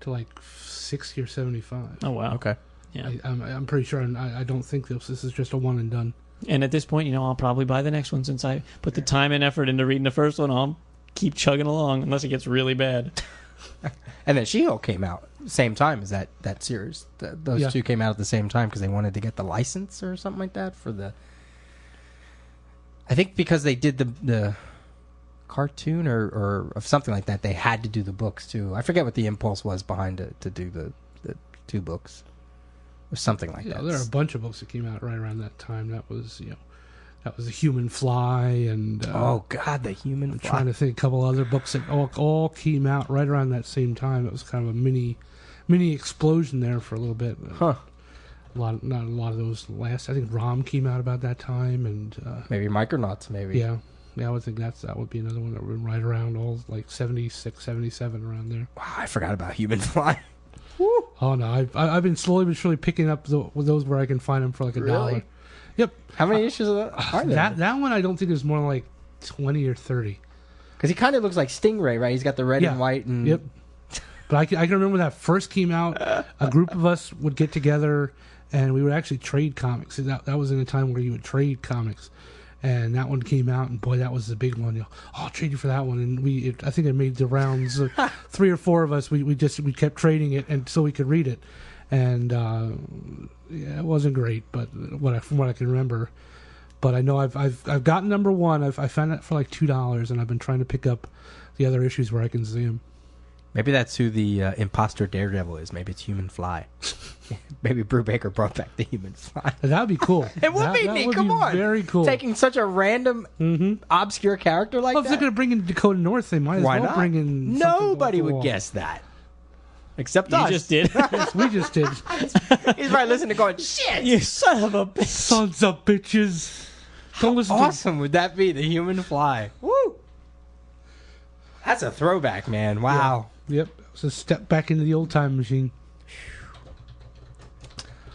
to 60 or 75. Oh wow. Okay. Yeah. I'm pretty sure. I don't think this is just a one and done. And at this point, I'll probably buy the next one since I put the time and effort into reading the first one. I'll keep chugging along unless it gets really bad. And then She-Hulk came out same time as that series. Those two came out at the same time because they wanted to get the license or something like that for the. I think because they did the cartoon or something like that, they had to do the books too. I forget what the impulse was behind it to do the 2 books or something like that. There are a bunch of books that came out right around that time. That was the Human Fly, and oh god, the Human I'm Fly. trying to think a couple other books that all came out right around that same time. It was kind of a mini explosion there for a little bit. Huh. Not a lot of those last. I think Rom came out about that time, and Maybe Micronauts, maybe. yeah, I would think that would be another one that would right around all like 76, 77 around there. Wow, I forgot about Human Fly. Oh no, I've been slowly but surely picking up those where I can find them for like $1. Yep. How many issues of that are there? That one I don't think is more like 20 or 30. Because he kind of looks like Stingray, right? He's got the red and white. And Yep. But I can remember when that first came out, a group of us would get together and we would actually trade comics. That was in a time where you would trade comics. And that one came out, and boy, that was the big one. I'll trade you for that one. And I think it made the rounds. 3 or 4 of us, we kept trading it, and so we could read it. And it wasn't great, but from what I can remember. But I know I've gotten number 1. I found it for like $2, and I've been trying to pick up the other issues where I can see them. Maybe that's who the imposter Daredevil is. Maybe it's Human Fly. Maybe Brubaker brought back the Human Fly. That would be cool. It would be neat. Come on, very cool. Taking such a random, obscure character like Well, if that. they're going to bring in Dakota North, they might as Why well not? bring in. Nobody cool. would guess that, except You us. just did. Yes, we just did. He's probably listening to going, shit. You son of a bitch. Sons of bitches. Don't listen Awesome would that be? The Human Fly. Woo! That's a throwback, man. Wow. Yep. It's a step back into the old time machine.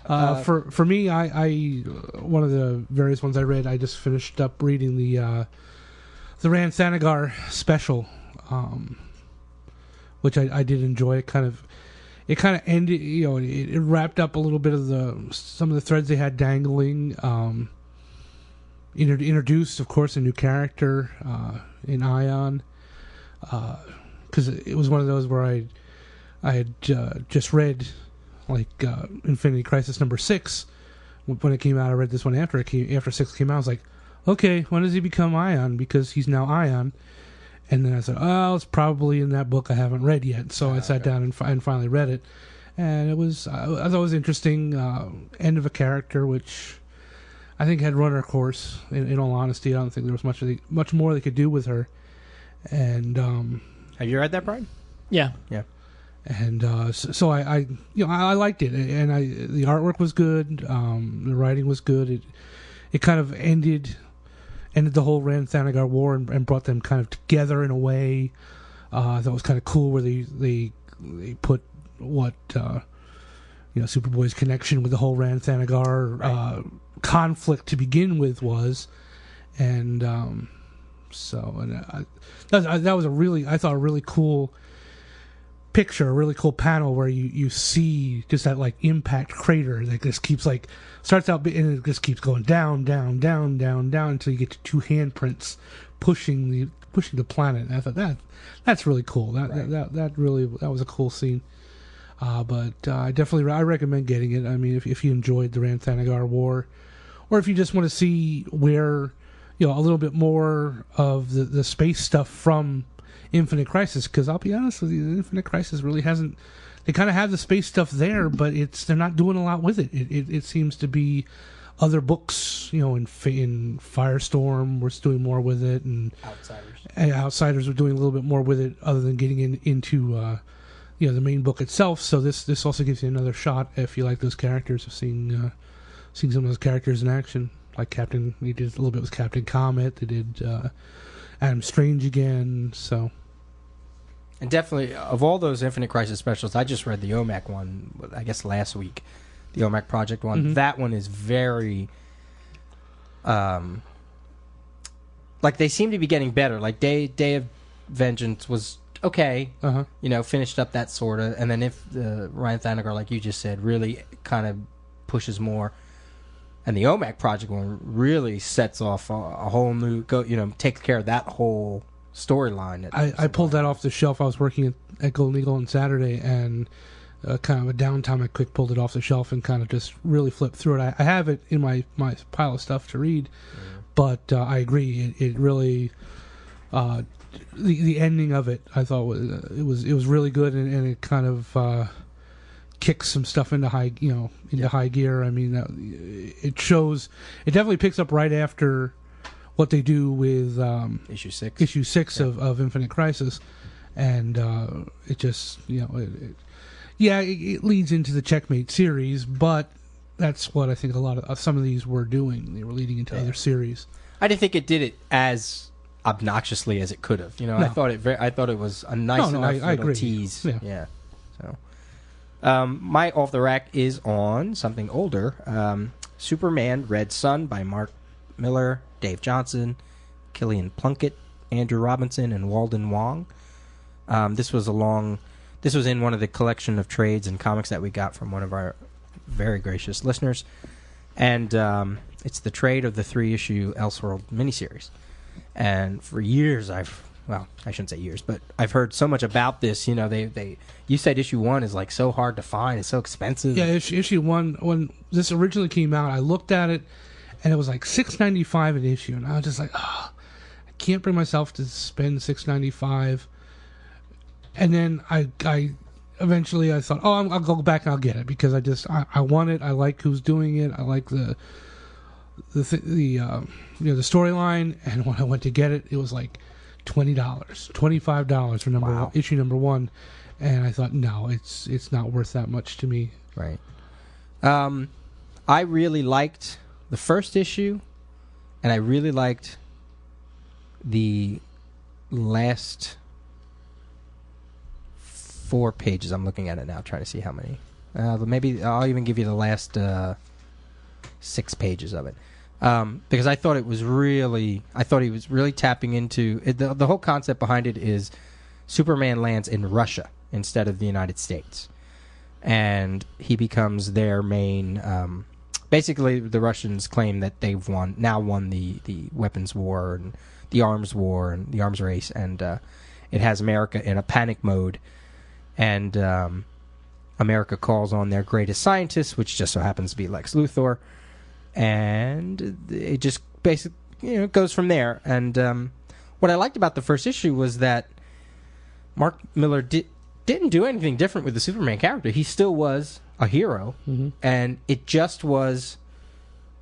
For me, I one of the various ones I read, I just finished up reading the Rand Thanagar special, which I did enjoy. It kind of ended, it wrapped up a little bit of some of the threads they had dangling. Introduced, of course, a new character in Ion, because it was one of those where I had just read like Infinity Crisis number 6 when it came out. I read this one after 6 came out. I was like, okay, when does he become Ion? Because he's now Ion. And then I said, oh, it's probably in that book I haven't read yet. So I sat down and finally read it, and it was I thought it was interesting. End of a character which I think had run her course. In all honesty, I don't think there was much more they could do with her. And Have you read that, Brian? Yeah. Yeah. And so I liked it, and the artwork was good, the writing was good. It kind of ended the whole Rand Thanagar war and brought them kind of together in a way that was kind of cool, where they put what Superboy's connection with the whole Rand Thanagar conflict to begin with was, and that was a really cool picture, a really cool panel where you see just that like impact crater that just keeps like starts out and it just keeps going down until you get to 2 handprints pushing the planet. And I thought that's really cool. That was a cool scene. But I recommend getting it. I mean, if you enjoyed the Rand Thanagar War, or if you just want to see where a little bit more of the space stuff from Infinite Crisis, because I'll be honest with you, Infinite Crisis really hasn't. They kind of have the space stuff there, but they're not doing a lot with it. It seems to be other books, in Firestorm was doing more with it, and Outsiders were doing a little bit more with it, other than getting into the main book itself. So this also gives you another shot, if you like those characters, of seeing some of those characters in action. Like he did a little bit with Captain Comet. They did Adam Strange again. So. And definitely, of all those Infinite Crisis specials, I just read the OMAC one, I guess last week, the OMAC Project one. Mm-hmm. That one is very, like they seem to be getting better. Like Day of Vengeance was okay, finished up that sort of, and then if Ryan Thanagar, like you just said, really kind of pushes more, and the OMAC Project one really sets off a whole new, takes care of that whole storyline. I pulled that off the shelf. I was working at Golden Eagle on Saturday, and kind of a downtime, I quick pulled it off the shelf and kind of just really flipped through it. I have it in my pile of stuff to read, but I agree. It really, the ending of it, I thought was really good, and it kind of kicks some stuff into high gear. I mean, it definitely picks up right after what they do with issue 6. Issue 6 of Infinite Crisis, and it just it leads into the Checkmate series, but that's what I think a lot of some of these were doing. They were leading into other series. I didn't think it did it as obnoxiously as it could have. No. I thought it was a nice enough I little agree. tease. Yeah. So, my off the rack is on something older. Superman: Red Sun by Mark Miller, Dave Johnson, Killian Plunkett, Andrew Robinson, and Walden Wong. This was in one of the collection of trades and comics that we got from one of our very gracious listeners, and it's the trade of the 3-issue Elseworld miniseries. And for years, I shouldn't say years, but I've heard so much about this. You said issue 1 is like so hard to find, it's so expensive. Yeah, issue 1, when this originally came out, I looked at it, and it was like $6.95 an issue, and I was just like, I can't bring myself to spend $6.95. And then I eventually I thought, I'll go back and I'll get it, because I want it. I like who's doing it. I like the storyline. And when I went to get it, it was like $20, $25 for issue number 1, and I thought, no, it's not worth that much to me. Right. I really liked the first issue, and I really liked the last 4 pages. I'm looking at it now, trying to see how many. Maybe I'll even give you the last 6 pages of it, because I thought he was really tapping into it. The whole concept behind it is Superman lands in Russia instead of the United States, and he becomes their main. Basically, the Russians claim that they've won the weapons war and the arms war and the arms race, and it has America in a panic mode. And America calls on their greatest scientist, which just so happens to be Lex Luthor, and it just basically goes from there. And what I liked about the first issue was that Mark Miller didn't do anything different with the Superman character. He still was a hero, and it just was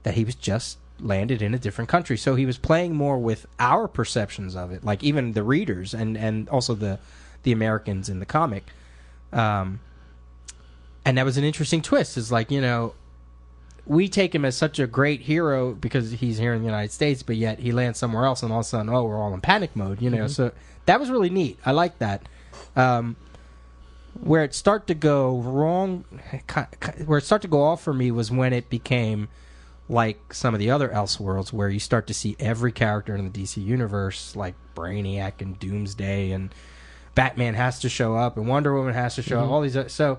that he was just landed in a different country. So he was playing more with our perceptions of it, like even the readers and also the Americans in the comic. And that was an interesting twist. It's like, we take him as such a great hero because he's here in the United States, but yet he lands somewhere else, and all of a sudden, we're all in panic mode, So that was really neat. I like that. Where it started to go wrong, where it started to go off for me was when it became like some of the other Elseworlds, where you start to see every character in the DC universe, like Brainiac and Doomsday, and Batman has to show up, and Wonder Woman has to show up. All these, so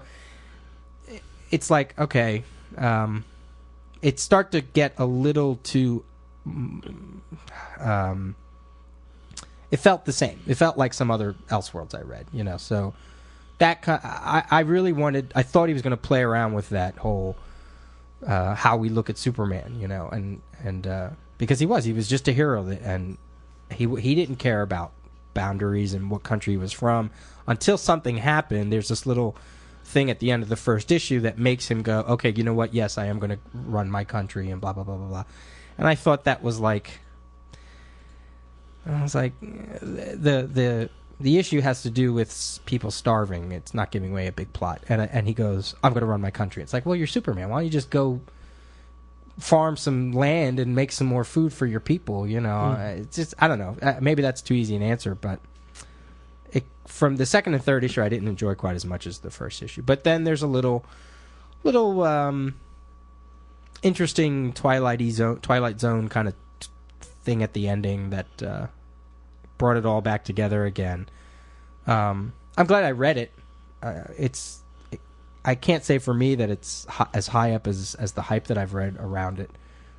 it's like, okay, it start to get a little too. It felt the same. It felt like some other Elseworlds I read, So that I really wanted. I thought he was going to play around with that whole how we look at Superman, and because he was just a hero, and he didn't care about boundaries and what country he was from until something happened. There's this little thing at the end of the first issue that makes him go, okay, you know what? Yes, I am going to run my country and blah blah blah blah blah. And I thought that was like, the issue has to do with people starving. It's not giving away a big plot. And he goes, I'm going to run my country. It's like, well, you're Superman. Why don't you just go farm some land and make some more food for your people? It's just, I don't know. Maybe that's too easy an answer, but from the second and third issue, I didn't enjoy quite as much as the first issue. But then there's a little interesting Twilight Zone kind of thing at the ending that brought it all back together again. I'm glad I read it. I can't say for me that it's as high up as the hype that I've read around it,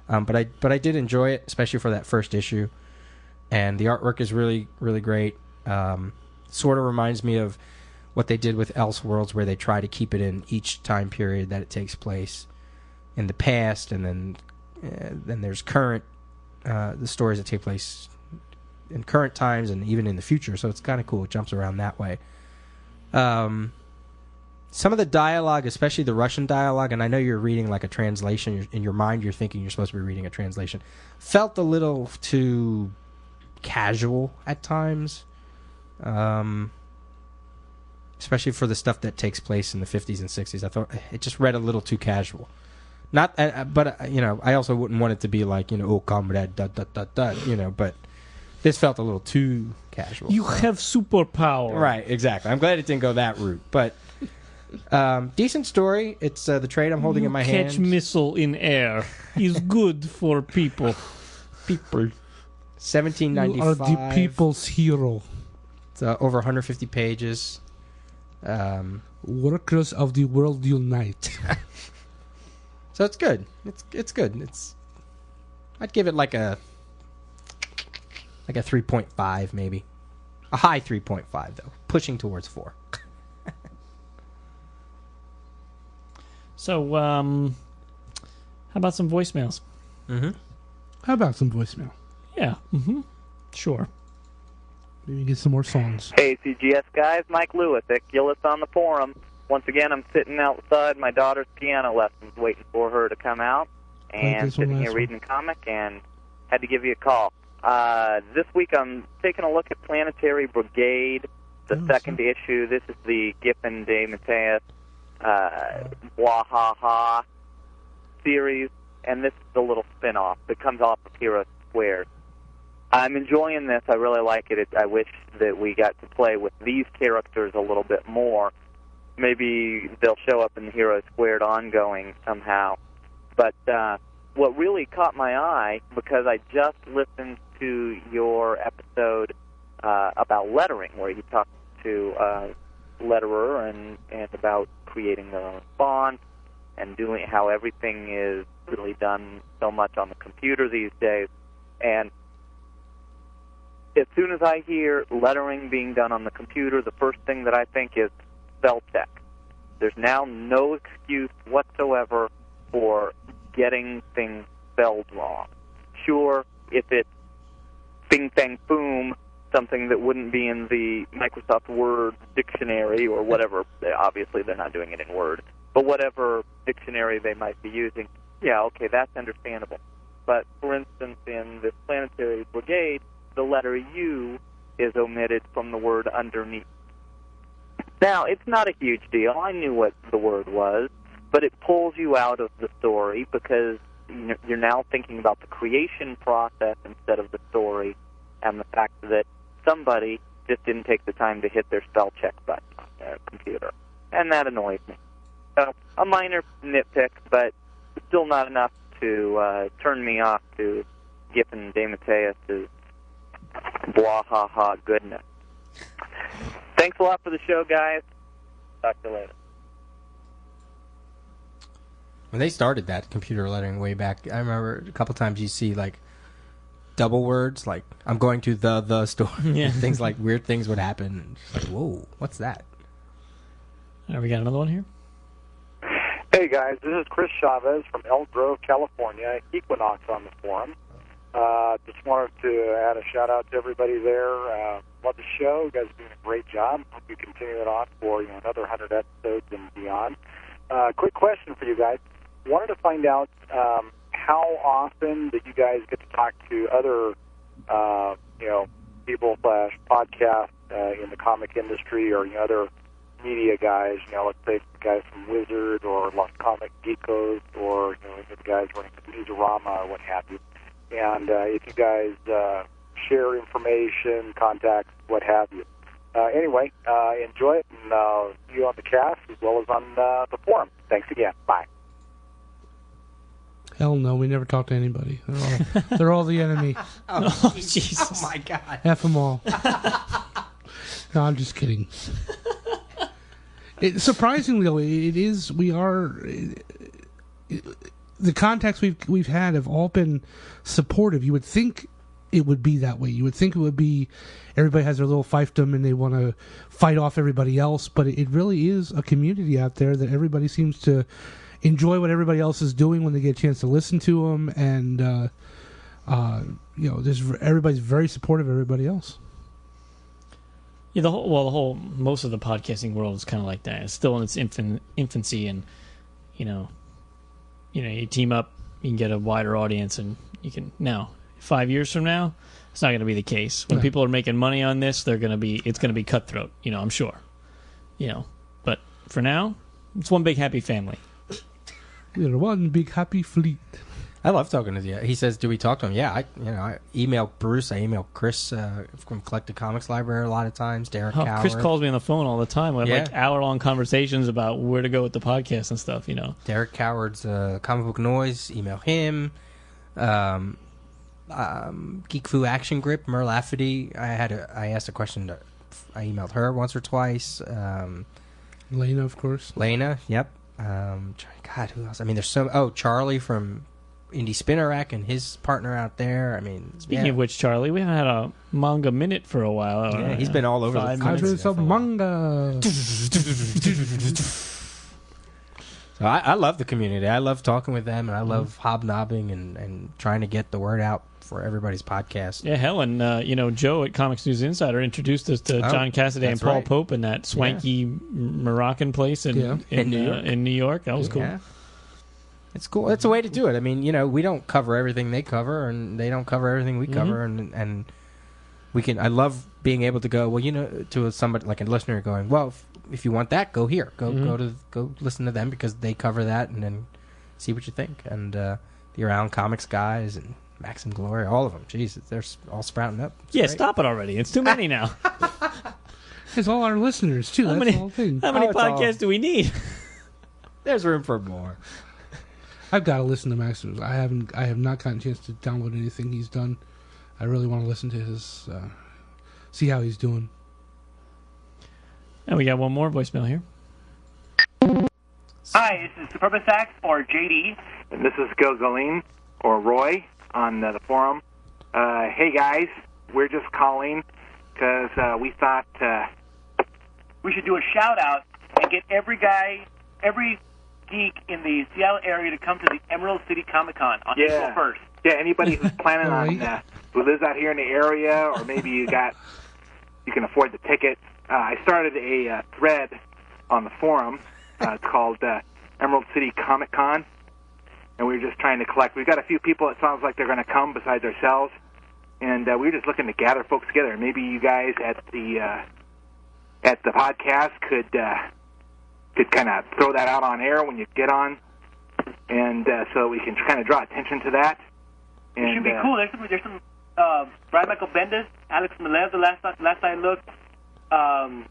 but I did enjoy it, especially for that first issue, and the artwork is really really great. Sort of reminds me of what they did with Elseworlds, where they try to keep it in each time period that it takes place in the past, and then there's current the stories that take place in current times and even in the future. So it's kind of cool. It jumps around that way. Some of the dialogue, especially the Russian dialogue, and I know you're reading like a translation. In your mind, you're thinking you're supposed to be reading a translation. Felt a little too casual at times, especially for the stuff that takes place in the 50s and 60s. I thought it just read a little too casual. Not, but I also wouldn't want it to be like, oh, comrade, but this felt a little too casual. You have superpower. Right, exactly. I'm glad it didn't go that route, but decent story. It's the trade I'm holding in my hand. Catch missile in air is good for people. People. 1795. You are the people's hero. It's over 150 pages. Workers of the world unite. So it's good. It's good. I'd give it like a 3.5 maybe. A high 3.5 though, pushing towards 4. So, how about some voicemails? Mm-hmm. How about some voicemail? Yeah. Mm-hmm. Sure. Maybe get some more songs. Hey, CGS guys, Mike Lewis, Iculus on the forum. Once again, I'm sitting outside my daughter's piano lessons, waiting for her to come out, and sitting here reading a comic, and had to give you a call. This week, I'm taking a look at Planetary Brigade, the second issue. This is the Giffen de Mateus Wahaha series, and this is the little spin-off that comes off of Hero Squared. I'm enjoying this. I really like it. I wish that we got to play with these characters a little bit more. Maybe they'll show up in the Hero Squared ongoing somehow. But what really caught my eye, because I just listened to your episode about lettering, where you talked to letterer and about creating their own font and doing how everything is really done so much on the computer these days. And as soon as I hear lettering being done on the computer, the first thing that I think is spell check. There's now no excuse whatsoever for getting things spelled wrong. Sure, if it's bing, bang, boom, something that wouldn't be in the Microsoft Word dictionary or whatever, obviously they're not doing it in Word, but whatever dictionary they might be using, yeah, okay, that's understandable. But, for instance, in this Planetary Brigade, the letter U is omitted from the word underneath. Now, it's not a huge deal. I knew what the word was, but it pulls you out of the story because you're now thinking about the creation process instead of the story, and the fact that somebody just didn't take the time to hit their spell check button on their computer. And that annoys me. So, a minor nitpick, but still not enough to turn me off to Giffen de Mateus' blah ha ha goodness. Thanks a lot for the show, guys. Talk to you later. When they started that computer lettering way back, I remember a couple times you see like double words, like I'm going to the store. Yeah. Things like weird things would happen. It's like, whoa, what's that? We got another one here. Hey guys, this is Chris Chavez from Elk Grove, California. Equinox on the forum. Just wanted to add a shout out to everybody there. Love the show. You guys are doing a great job. Hope you continue it on for another 100 episodes and beyond. Quick question for you guys. Wanted to find out how often that you guys get to talk to other people / podcasts in the comic industry or other media guys. Let's say the guys from Wizard or Los Comic Geekos or the guys running Newsarama or what have you. And if you guys share information, contacts, what have you. Anyway, enjoy it, and see you on the cast as well as on the forum. Thanks again. Bye. Hell no, we never talk to anybody. They're all the enemy. Oh, Jesus. Oh, my God. F them all. No, I'm just kidding. Surprisingly, though, it is. We are. The contacts we've had have all been supportive. You would think it would be that way. You would think it would be everybody has their little fiefdom and they want to fight off everybody else, but it really is a community out there that everybody seems to enjoy what everybody else is doing when they get a chance to listen to them, and everybody's very supportive of everybody else. Yeah, most of the podcasting world is kind of like that. It's still in its infancy, and you team up, you can get a wider audience, and you can now. 5 years from now, it's not going to be the case. When people are making money on this, it's going to be cutthroat. I'm sure. But for now, it's one big happy family. We're one big happy fleet. I love talking to you. He says, "Do we talk to him?" Yeah, I email Bruce. I email Chris from Collected Comics Library a lot of times. Derek Coward. Chris calls me on the phone all the time. We have like hour-long conversations about where to go with the podcast and stuff. Derek Coward's Comic Book Noise. Email him. Geek Fu Action Grip, Merle Lafferty. I asked a question. I emailed her once or twice. Lena, of course. Lena, yep. God, who else? I mean, there's Charlie from Indie Spinner Rack and his partner out there. I mean, speaking of which, Charlie, we haven't had a manga minute for a while. Yeah, he's been all over the country. Some manga. So I love the community. I love talking with them, and I love hobnobbing and trying to get the word out for everybody's podcast. Yeah, hell, and Joe at Comics News Insider introduced us to John Cassidy and Paul Pope in that swanky Moroccan place in New York. That was cool. Yeah. It's cool. It's a way to do it. I mean, we don't cover everything they cover, and they don't cover everything we cover, and we can. I love being able to go. Well, to somebody like a listener going, well, if you want that, go here, go listen to them because they cover that, and then see what you think. And the Around Comics guys and Maxim Gloria, all of them. Jeez, they're all sprouting up. It's great. Stop it already. It's too many now. It's all our listeners too. That's the whole thing. How many podcasts do we need? There's room for more. I've got to listen to Maxim's. I have not gotten a chance to download anything he's done. I really want to listen to his, see how he's doing. And we got one more voicemail here. Hi, this is Superba Sax or JD. And this is Gilgaleen or Roy on the forum. Hey guys, we're just calling because we thought we should do a shout out and get every geek in the Seattle area to come to the Emerald City Comic Con on April 1st. Yeah, anybody who's planning on who lives out here in the area, or maybe you can afford the ticket. I started a thread on the forum. It's called Emerald City Comic Con, and we're just trying to collect. We've got a few people. It sounds like they're going to come besides ourselves, and we're just looking to gather folks together. Maybe you guys at the podcast could kind of throw that out on air when you get on, and so we can kind of draw attention to that. And, it should be cool. There's some Brian Michael Bendis, Alex Malev. The last I looked, and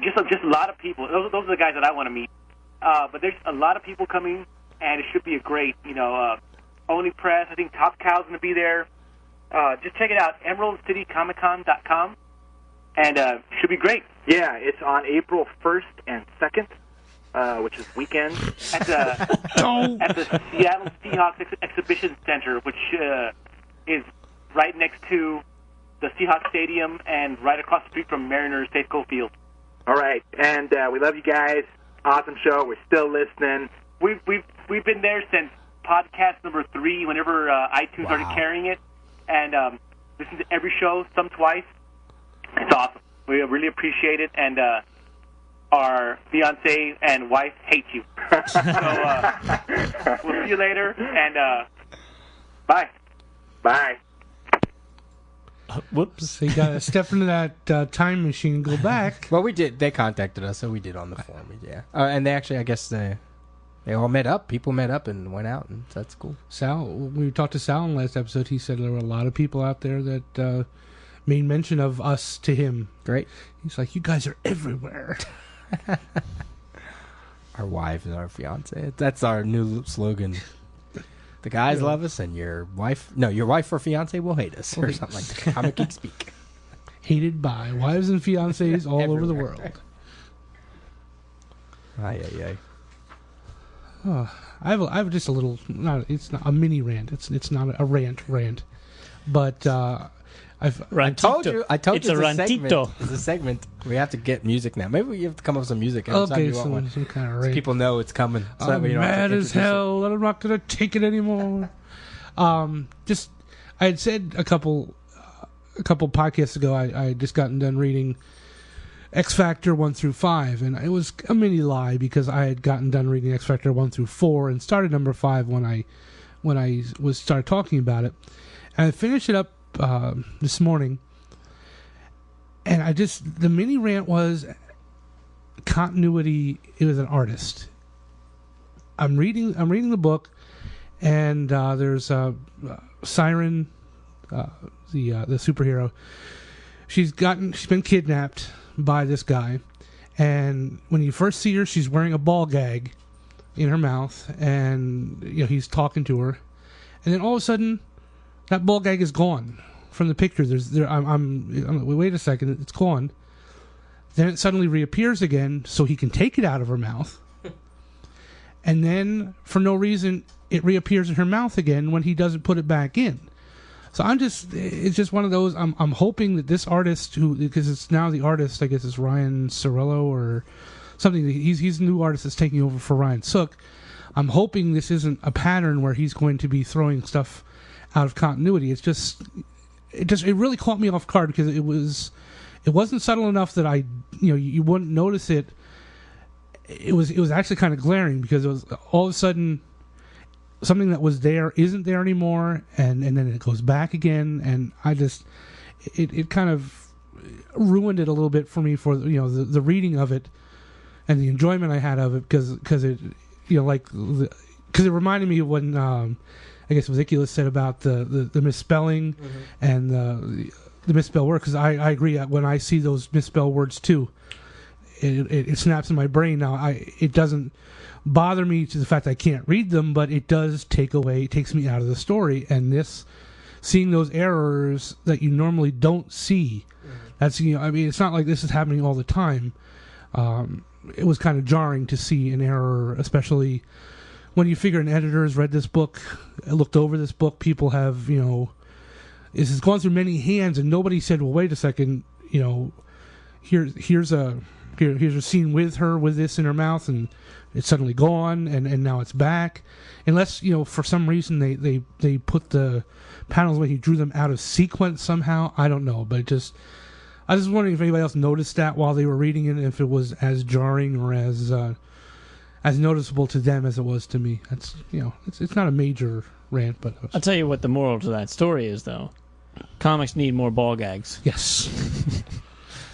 just a lot of people. Those are the guys that I want to meet. But there's a lot of people coming, and it should be a great. Only Press. I think Top Cow's going to be there. Just check it out, EmeraldCityComicCon.com. And it should be great. Yeah, it's on April 1st and 2nd, which is weekend. At the Seattle Seahawks Exhibition Center, which is right next to the Seahawks Stadium and right across the street from Mariners Safeco Field. All right, and we love you guys. Awesome show. We're still listening. We've been there since podcast number 3, whenever iTunes started carrying it, and listened to every show, some twice. It's awesome. We really appreciate it, and our fiancé and wife hate you. So we'll see you later, and bye. Bye. Whoops. So you got to step into that time machine and go back. Well, we did. They contacted us, so we did on the forum, yeah. And they actually, I guess, they all met up. People met up and went out, and that's cool. Sal, when we talked to Sal in the last episode, he said there were a lot of people out there that made mention of us to him. Great. He's like, you guys are everywhere. Our wives and our fiance. That's our new slogan. The guys love us, and your wife or fiance will hate us, or something like that. Comic Geek speak. Hated by wives and fiancés all over the world. Ay. Oh, I have just a little. It's not a mini rant. It's not a rant. but I told you. It's you a rantito. It's a segment. We have to get music now. Maybe we have to come up with some music. Every time Okay, you want one. some kind of So rant. people know it's coming. So that I'm way you don't have mad to as introduce hell, and I'm not going to take it anymore. Just I had said a couple podcasts ago. I just gotten done reading X Factor 1 through 5, and it was a mini lie because I had gotten done reading X Factor 1 through 4 and started number 5 when I started talking about it, and I finished it up this morning. And the mini rant was continuity. It was an artist. I'm reading the book, and there's Siren, the superhero. She's been kidnapped by this guy, and when you first see her, she's wearing a ball gag in her mouth, and he's talking to her, and then all of a sudden, that ball gag is gone. From the picture, wait a second, it's gone. Then it suddenly reappears again, so he can take it out of her mouth. And then, for no reason, it reappears in her mouth again when he doesn't put it back in. So it's just one of those. I'm hoping that this artist, because it's now the artist, I guess it's Ryan Cirillo or something. He's the new artist that's taking over for Ryan Sook. I'm hoping this isn't a pattern where he's going to be throwing stuff out of continuity. It really caught me off guard because it wasn't subtle enough that you wouldn't notice it. It was actually kind of glaring because it was all of a sudden something that was there isn't there anymore, and then it goes back again, and it kind of ruined it a little bit for me for the reading of it and the enjoyment I had of it because it because it reminded me of when I guess Viculus said about the misspelling and the misspelled word, because I agree that when I see those misspelled words too, it snaps in my brain. Now it doesn't bother me to the fact I can't read them, but it does takes me out of the story. And seeing those errors that you normally don't see, that's it's not like this is happening all the time. It was kind of jarring to see an error, especially when you figure an editor has read this book, looked over this book, people have, this has gone through many hands, and nobody said, well, wait a second, here's a scene with her with this in her mouth, and it's suddenly gone, and now it's back. Unless, for some reason they put the panels when he drew them out of sequence somehow. I don't know, but I was just wondering if anybody else noticed that while they were reading it, if it was as jarring or as noticeable to them as it was to me. That's it's not a major rant, but I'll tell you what the moral to that story is, though. Comics need more ball gags. Yes.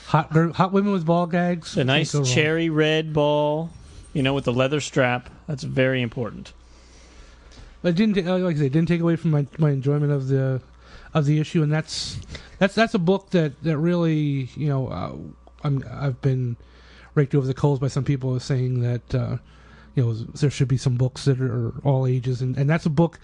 Hot women with ball gags. The nice cherry red ball, with the leather strap. That's very important. But it didn't, like I said, it didn't take away from my enjoyment of the issue, and that's a book that really I've been raked over the coals by some people saying that there should be some books that are all ages, and that's a book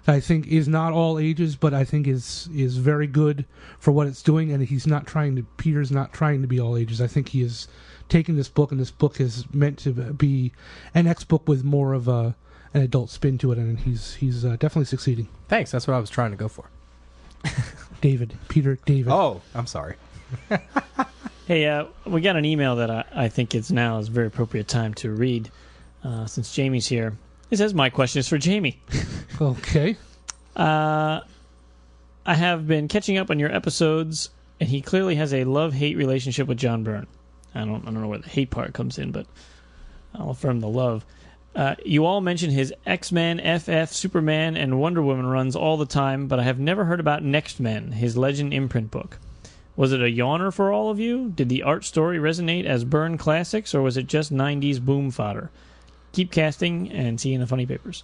that I think is not all ages, but I think is very good for what it's doing, and Peter's not trying to be all ages. I think he is taking this book, and this book is meant to be an X book with more of an adult spin to it, and he's definitely succeeding. Thanks. That's what I was trying to go for. Peter David. Oh, I'm sorry. Hey, we got an email that I think is a very appropriate time to read. Since Jamie's here. It says, my question is for Jamie. Okay. I have been catching up on your episodes, and he clearly has a love-hate relationship with John Byrne. I don't know where the hate part comes in, but I'll affirm the love. You all mention his X-Men, FF, Superman, and Wonder Woman runs all the time, but I have never heard about Next Men, his Legend imprint book. Was it a yawner for all of you? Did the art story resonate as Byrne classics, or was it just 90s boom fodder? Keep casting and see you in the funny papers.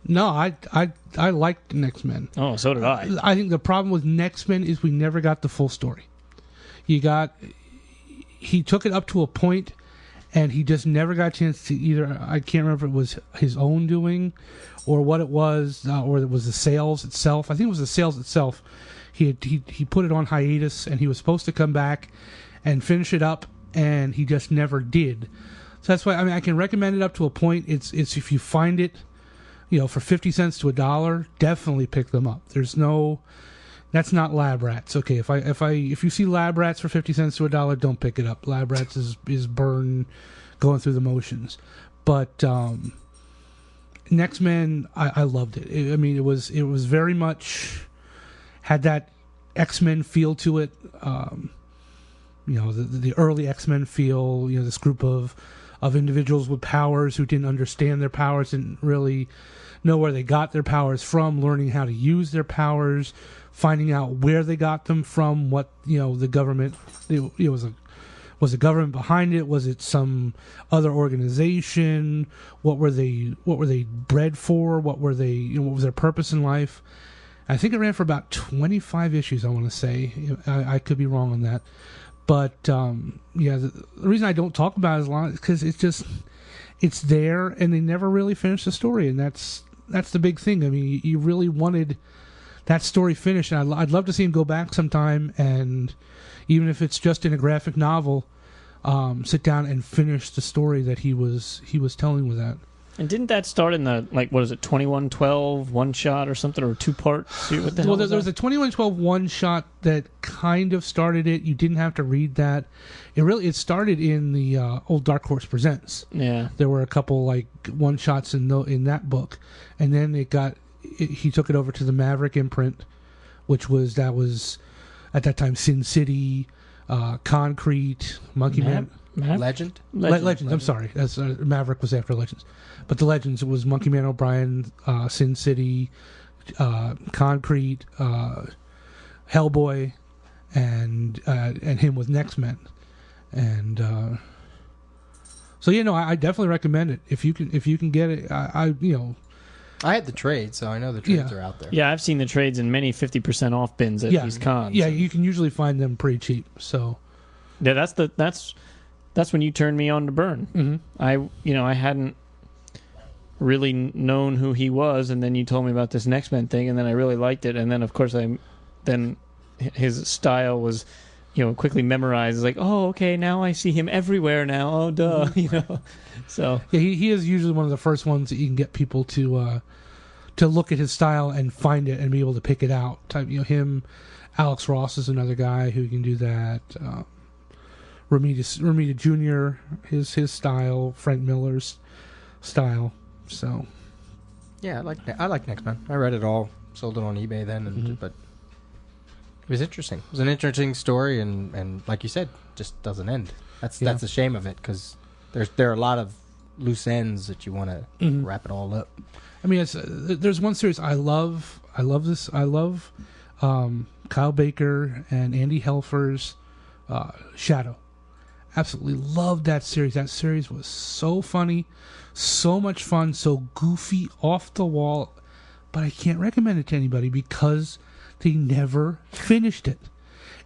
No, I liked Next Men. Oh, so did I. I think the problem with Next Men is we never got the full story. He took it up to a point, and he just never got a chance to either. I can't remember if it was his own doing, or what it was, or it was the sales itself. I think it was the sales itself. He put it on hiatus, and he was supposed to come back and finish it up, and he just never did. So that's why I can recommend it up to a point. It's if you find it, for 50 cents to $1, definitely pick them up. That's not Lab Rats. Okay, if you see Lab Rats for 50 cents to $1, don't pick it up. Lab Rats is Byrne going through the motions. But Next Men, I loved it. It was very much had that X-Men feel to it. The early X-Men feel. This group of individuals with powers who didn't understand their powers, didn't really know where they got their powers from, learning how to use their powers, finding out where they got them from, what the government was the government behind it, was it some other organization, what were they bred for, what was their purpose in life. I think it ran for about 25 issues, I want to say. I could be wrong on that. But the reason I don't talk about it as long is because it's there, and they never really finished the story, and that's the big thing. You really wanted that story finished, and I'd love to see him go back sometime, and even if it's just in a graphic novel, sit down and finish the story that he was telling with that. And didn't that start in the 2112 one shot or something, or 2-part? What the hell? Well, there was a 2112 one shot that kind of started it. You didn't have to read that. It started in the old Dark Horse Presents. Yeah, there were a couple one shots in that book, and then he took it over to the Maverick imprint, which was at that time Sin City, Concrete, Monkey Man. Legend. I'm sorry. Maverick was after Legends, but the Legends, it was Monkey Man O'Brien, Sin City, Concrete, Hellboy, and him with Next Men, and I definitely recommend it if you can get it. I had the trade, so I know the trades are out there. Yeah, I've seen the trades in many 50% off bins at these cons. Yeah, you can usually find them pretty cheap. So yeah, that's when you turned me on to Byrne. Mm-hmm. I hadn't really known who he was, and then you told me about this Next Men thing, and then I really liked it, and then of course then his style was quickly memorized. It's like, oh, okay, now I see him everywhere now. Oh, duh, So yeah, he is usually one of the first ones that you can get people to look at his style and find it and be able to pick it out. Him, Alex Ross is another guy who can do that. Romita Jr., his style, Frank Miller's style. So yeah, I like Next Men. I read it all, sold it on eBay then, but it was interesting. It was an interesting story, and like you said, just doesn't end. That's the shame of it, because there are a lot of loose ends that you want to wrap it all up. There's one series I love. I love Kyle Baker and Andy Helfer's Shadow. Absolutely loved that series. That series was so funny, so much fun, so goofy, off the wall. But I can't recommend it to anybody because they never finished it.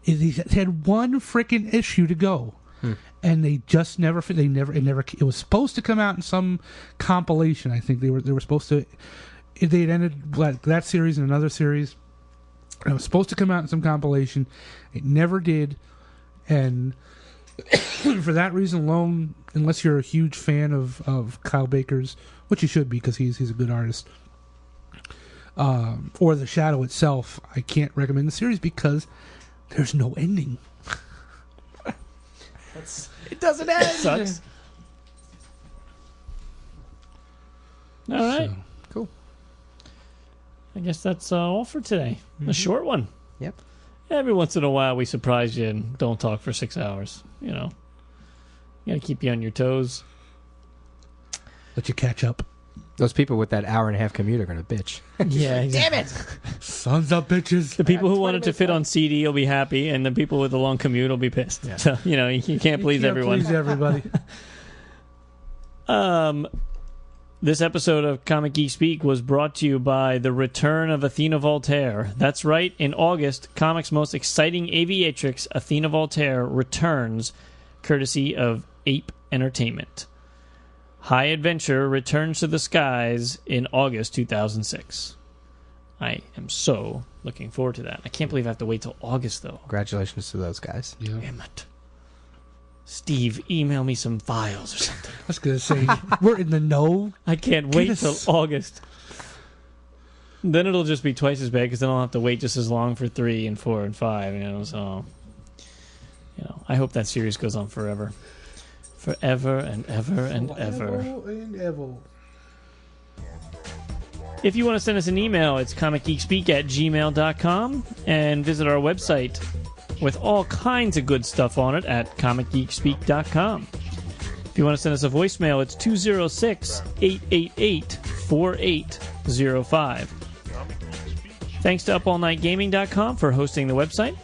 It had one freaking issue to go, and they just never. It was supposed to come out in some compilation. I think they were supposed to. They had ended that series and another series. And it was supposed to come out in some compilation. It never did, and for that reason alone, unless you're a huge fan of Kyle Baker's, which you should be because he's a good artist, or the Shadow itself, I can't recommend the series because there's no ending. It doesn't end. Sucks. All right. So, cool. I guess that's all for today. A short one. Yep. Every once in a while, we surprise you and don't talk for 6 hours. Gotta keep you on your toes. Let you catch up. Those people with that hour-and-a-half commute are going to bitch. Yeah, exactly. Damn it! Sons of bitches. The people who want it to fit on CD will be happy, and the people with the long commute will be pissed. Yeah. So, you can't please everyone. Please everybody. This episode of Comic Geek Speak was brought to you by The Return of Athena Voltaire. That's right, in August, comics' most exciting aviatrix, Athena Voltaire, returns, courtesy of Ape Entertainment. High Adventure returns to the skies in August 2006. I am so looking forward to that. I can't believe I have to wait till August, though. Congratulations to those guys. Yeah. Damn it. Steve, email me some files or something. I was going to say, we're in the know. I can't wait till August. Then it'll just be twice as bad because then I'll have to wait just as long for 3 and 4 and 5. So I hope that series goes on forever, forever and ever and ever. And ever. If you want to send us an email, it's comicgeekspeak@gmail.com, and visit our website with all kinds of good stuff on it at comicgeekspeak.com. If you want to send us a voicemail, it's 206-888-4805. Thanks to UpAllNightGaming.com for hosting the website.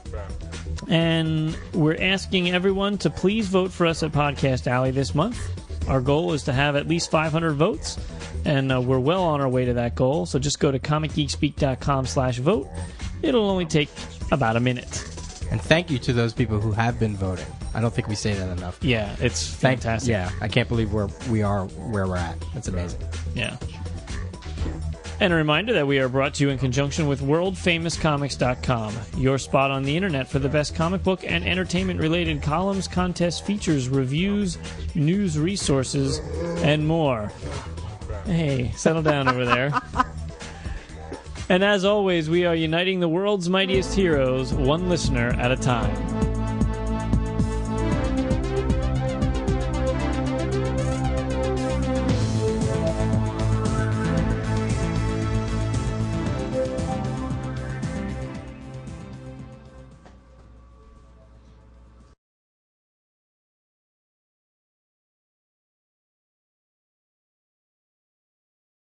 And we're asking everyone to please vote for us at Podcast Alley this month. Our goal is to have at least 500 votes, and we're well on our way to that goal. So just go to comicgeekspeak.com/vote. It'll only take about a minute. And thank you to those people who have been voting. I don't think we say that enough. Yeah, it's fantastic. Yeah, I can't believe we are where we're at. That's amazing. Yeah. And a reminder that we are brought to you in conjunction with WorldFamousComics.com, your spot on the internet for the best comic book and entertainment-related columns, contests, features, reviews, news resources, and more. Hey, settle down over there. And as always, we are uniting the world's mightiest heroes, one listener at a time.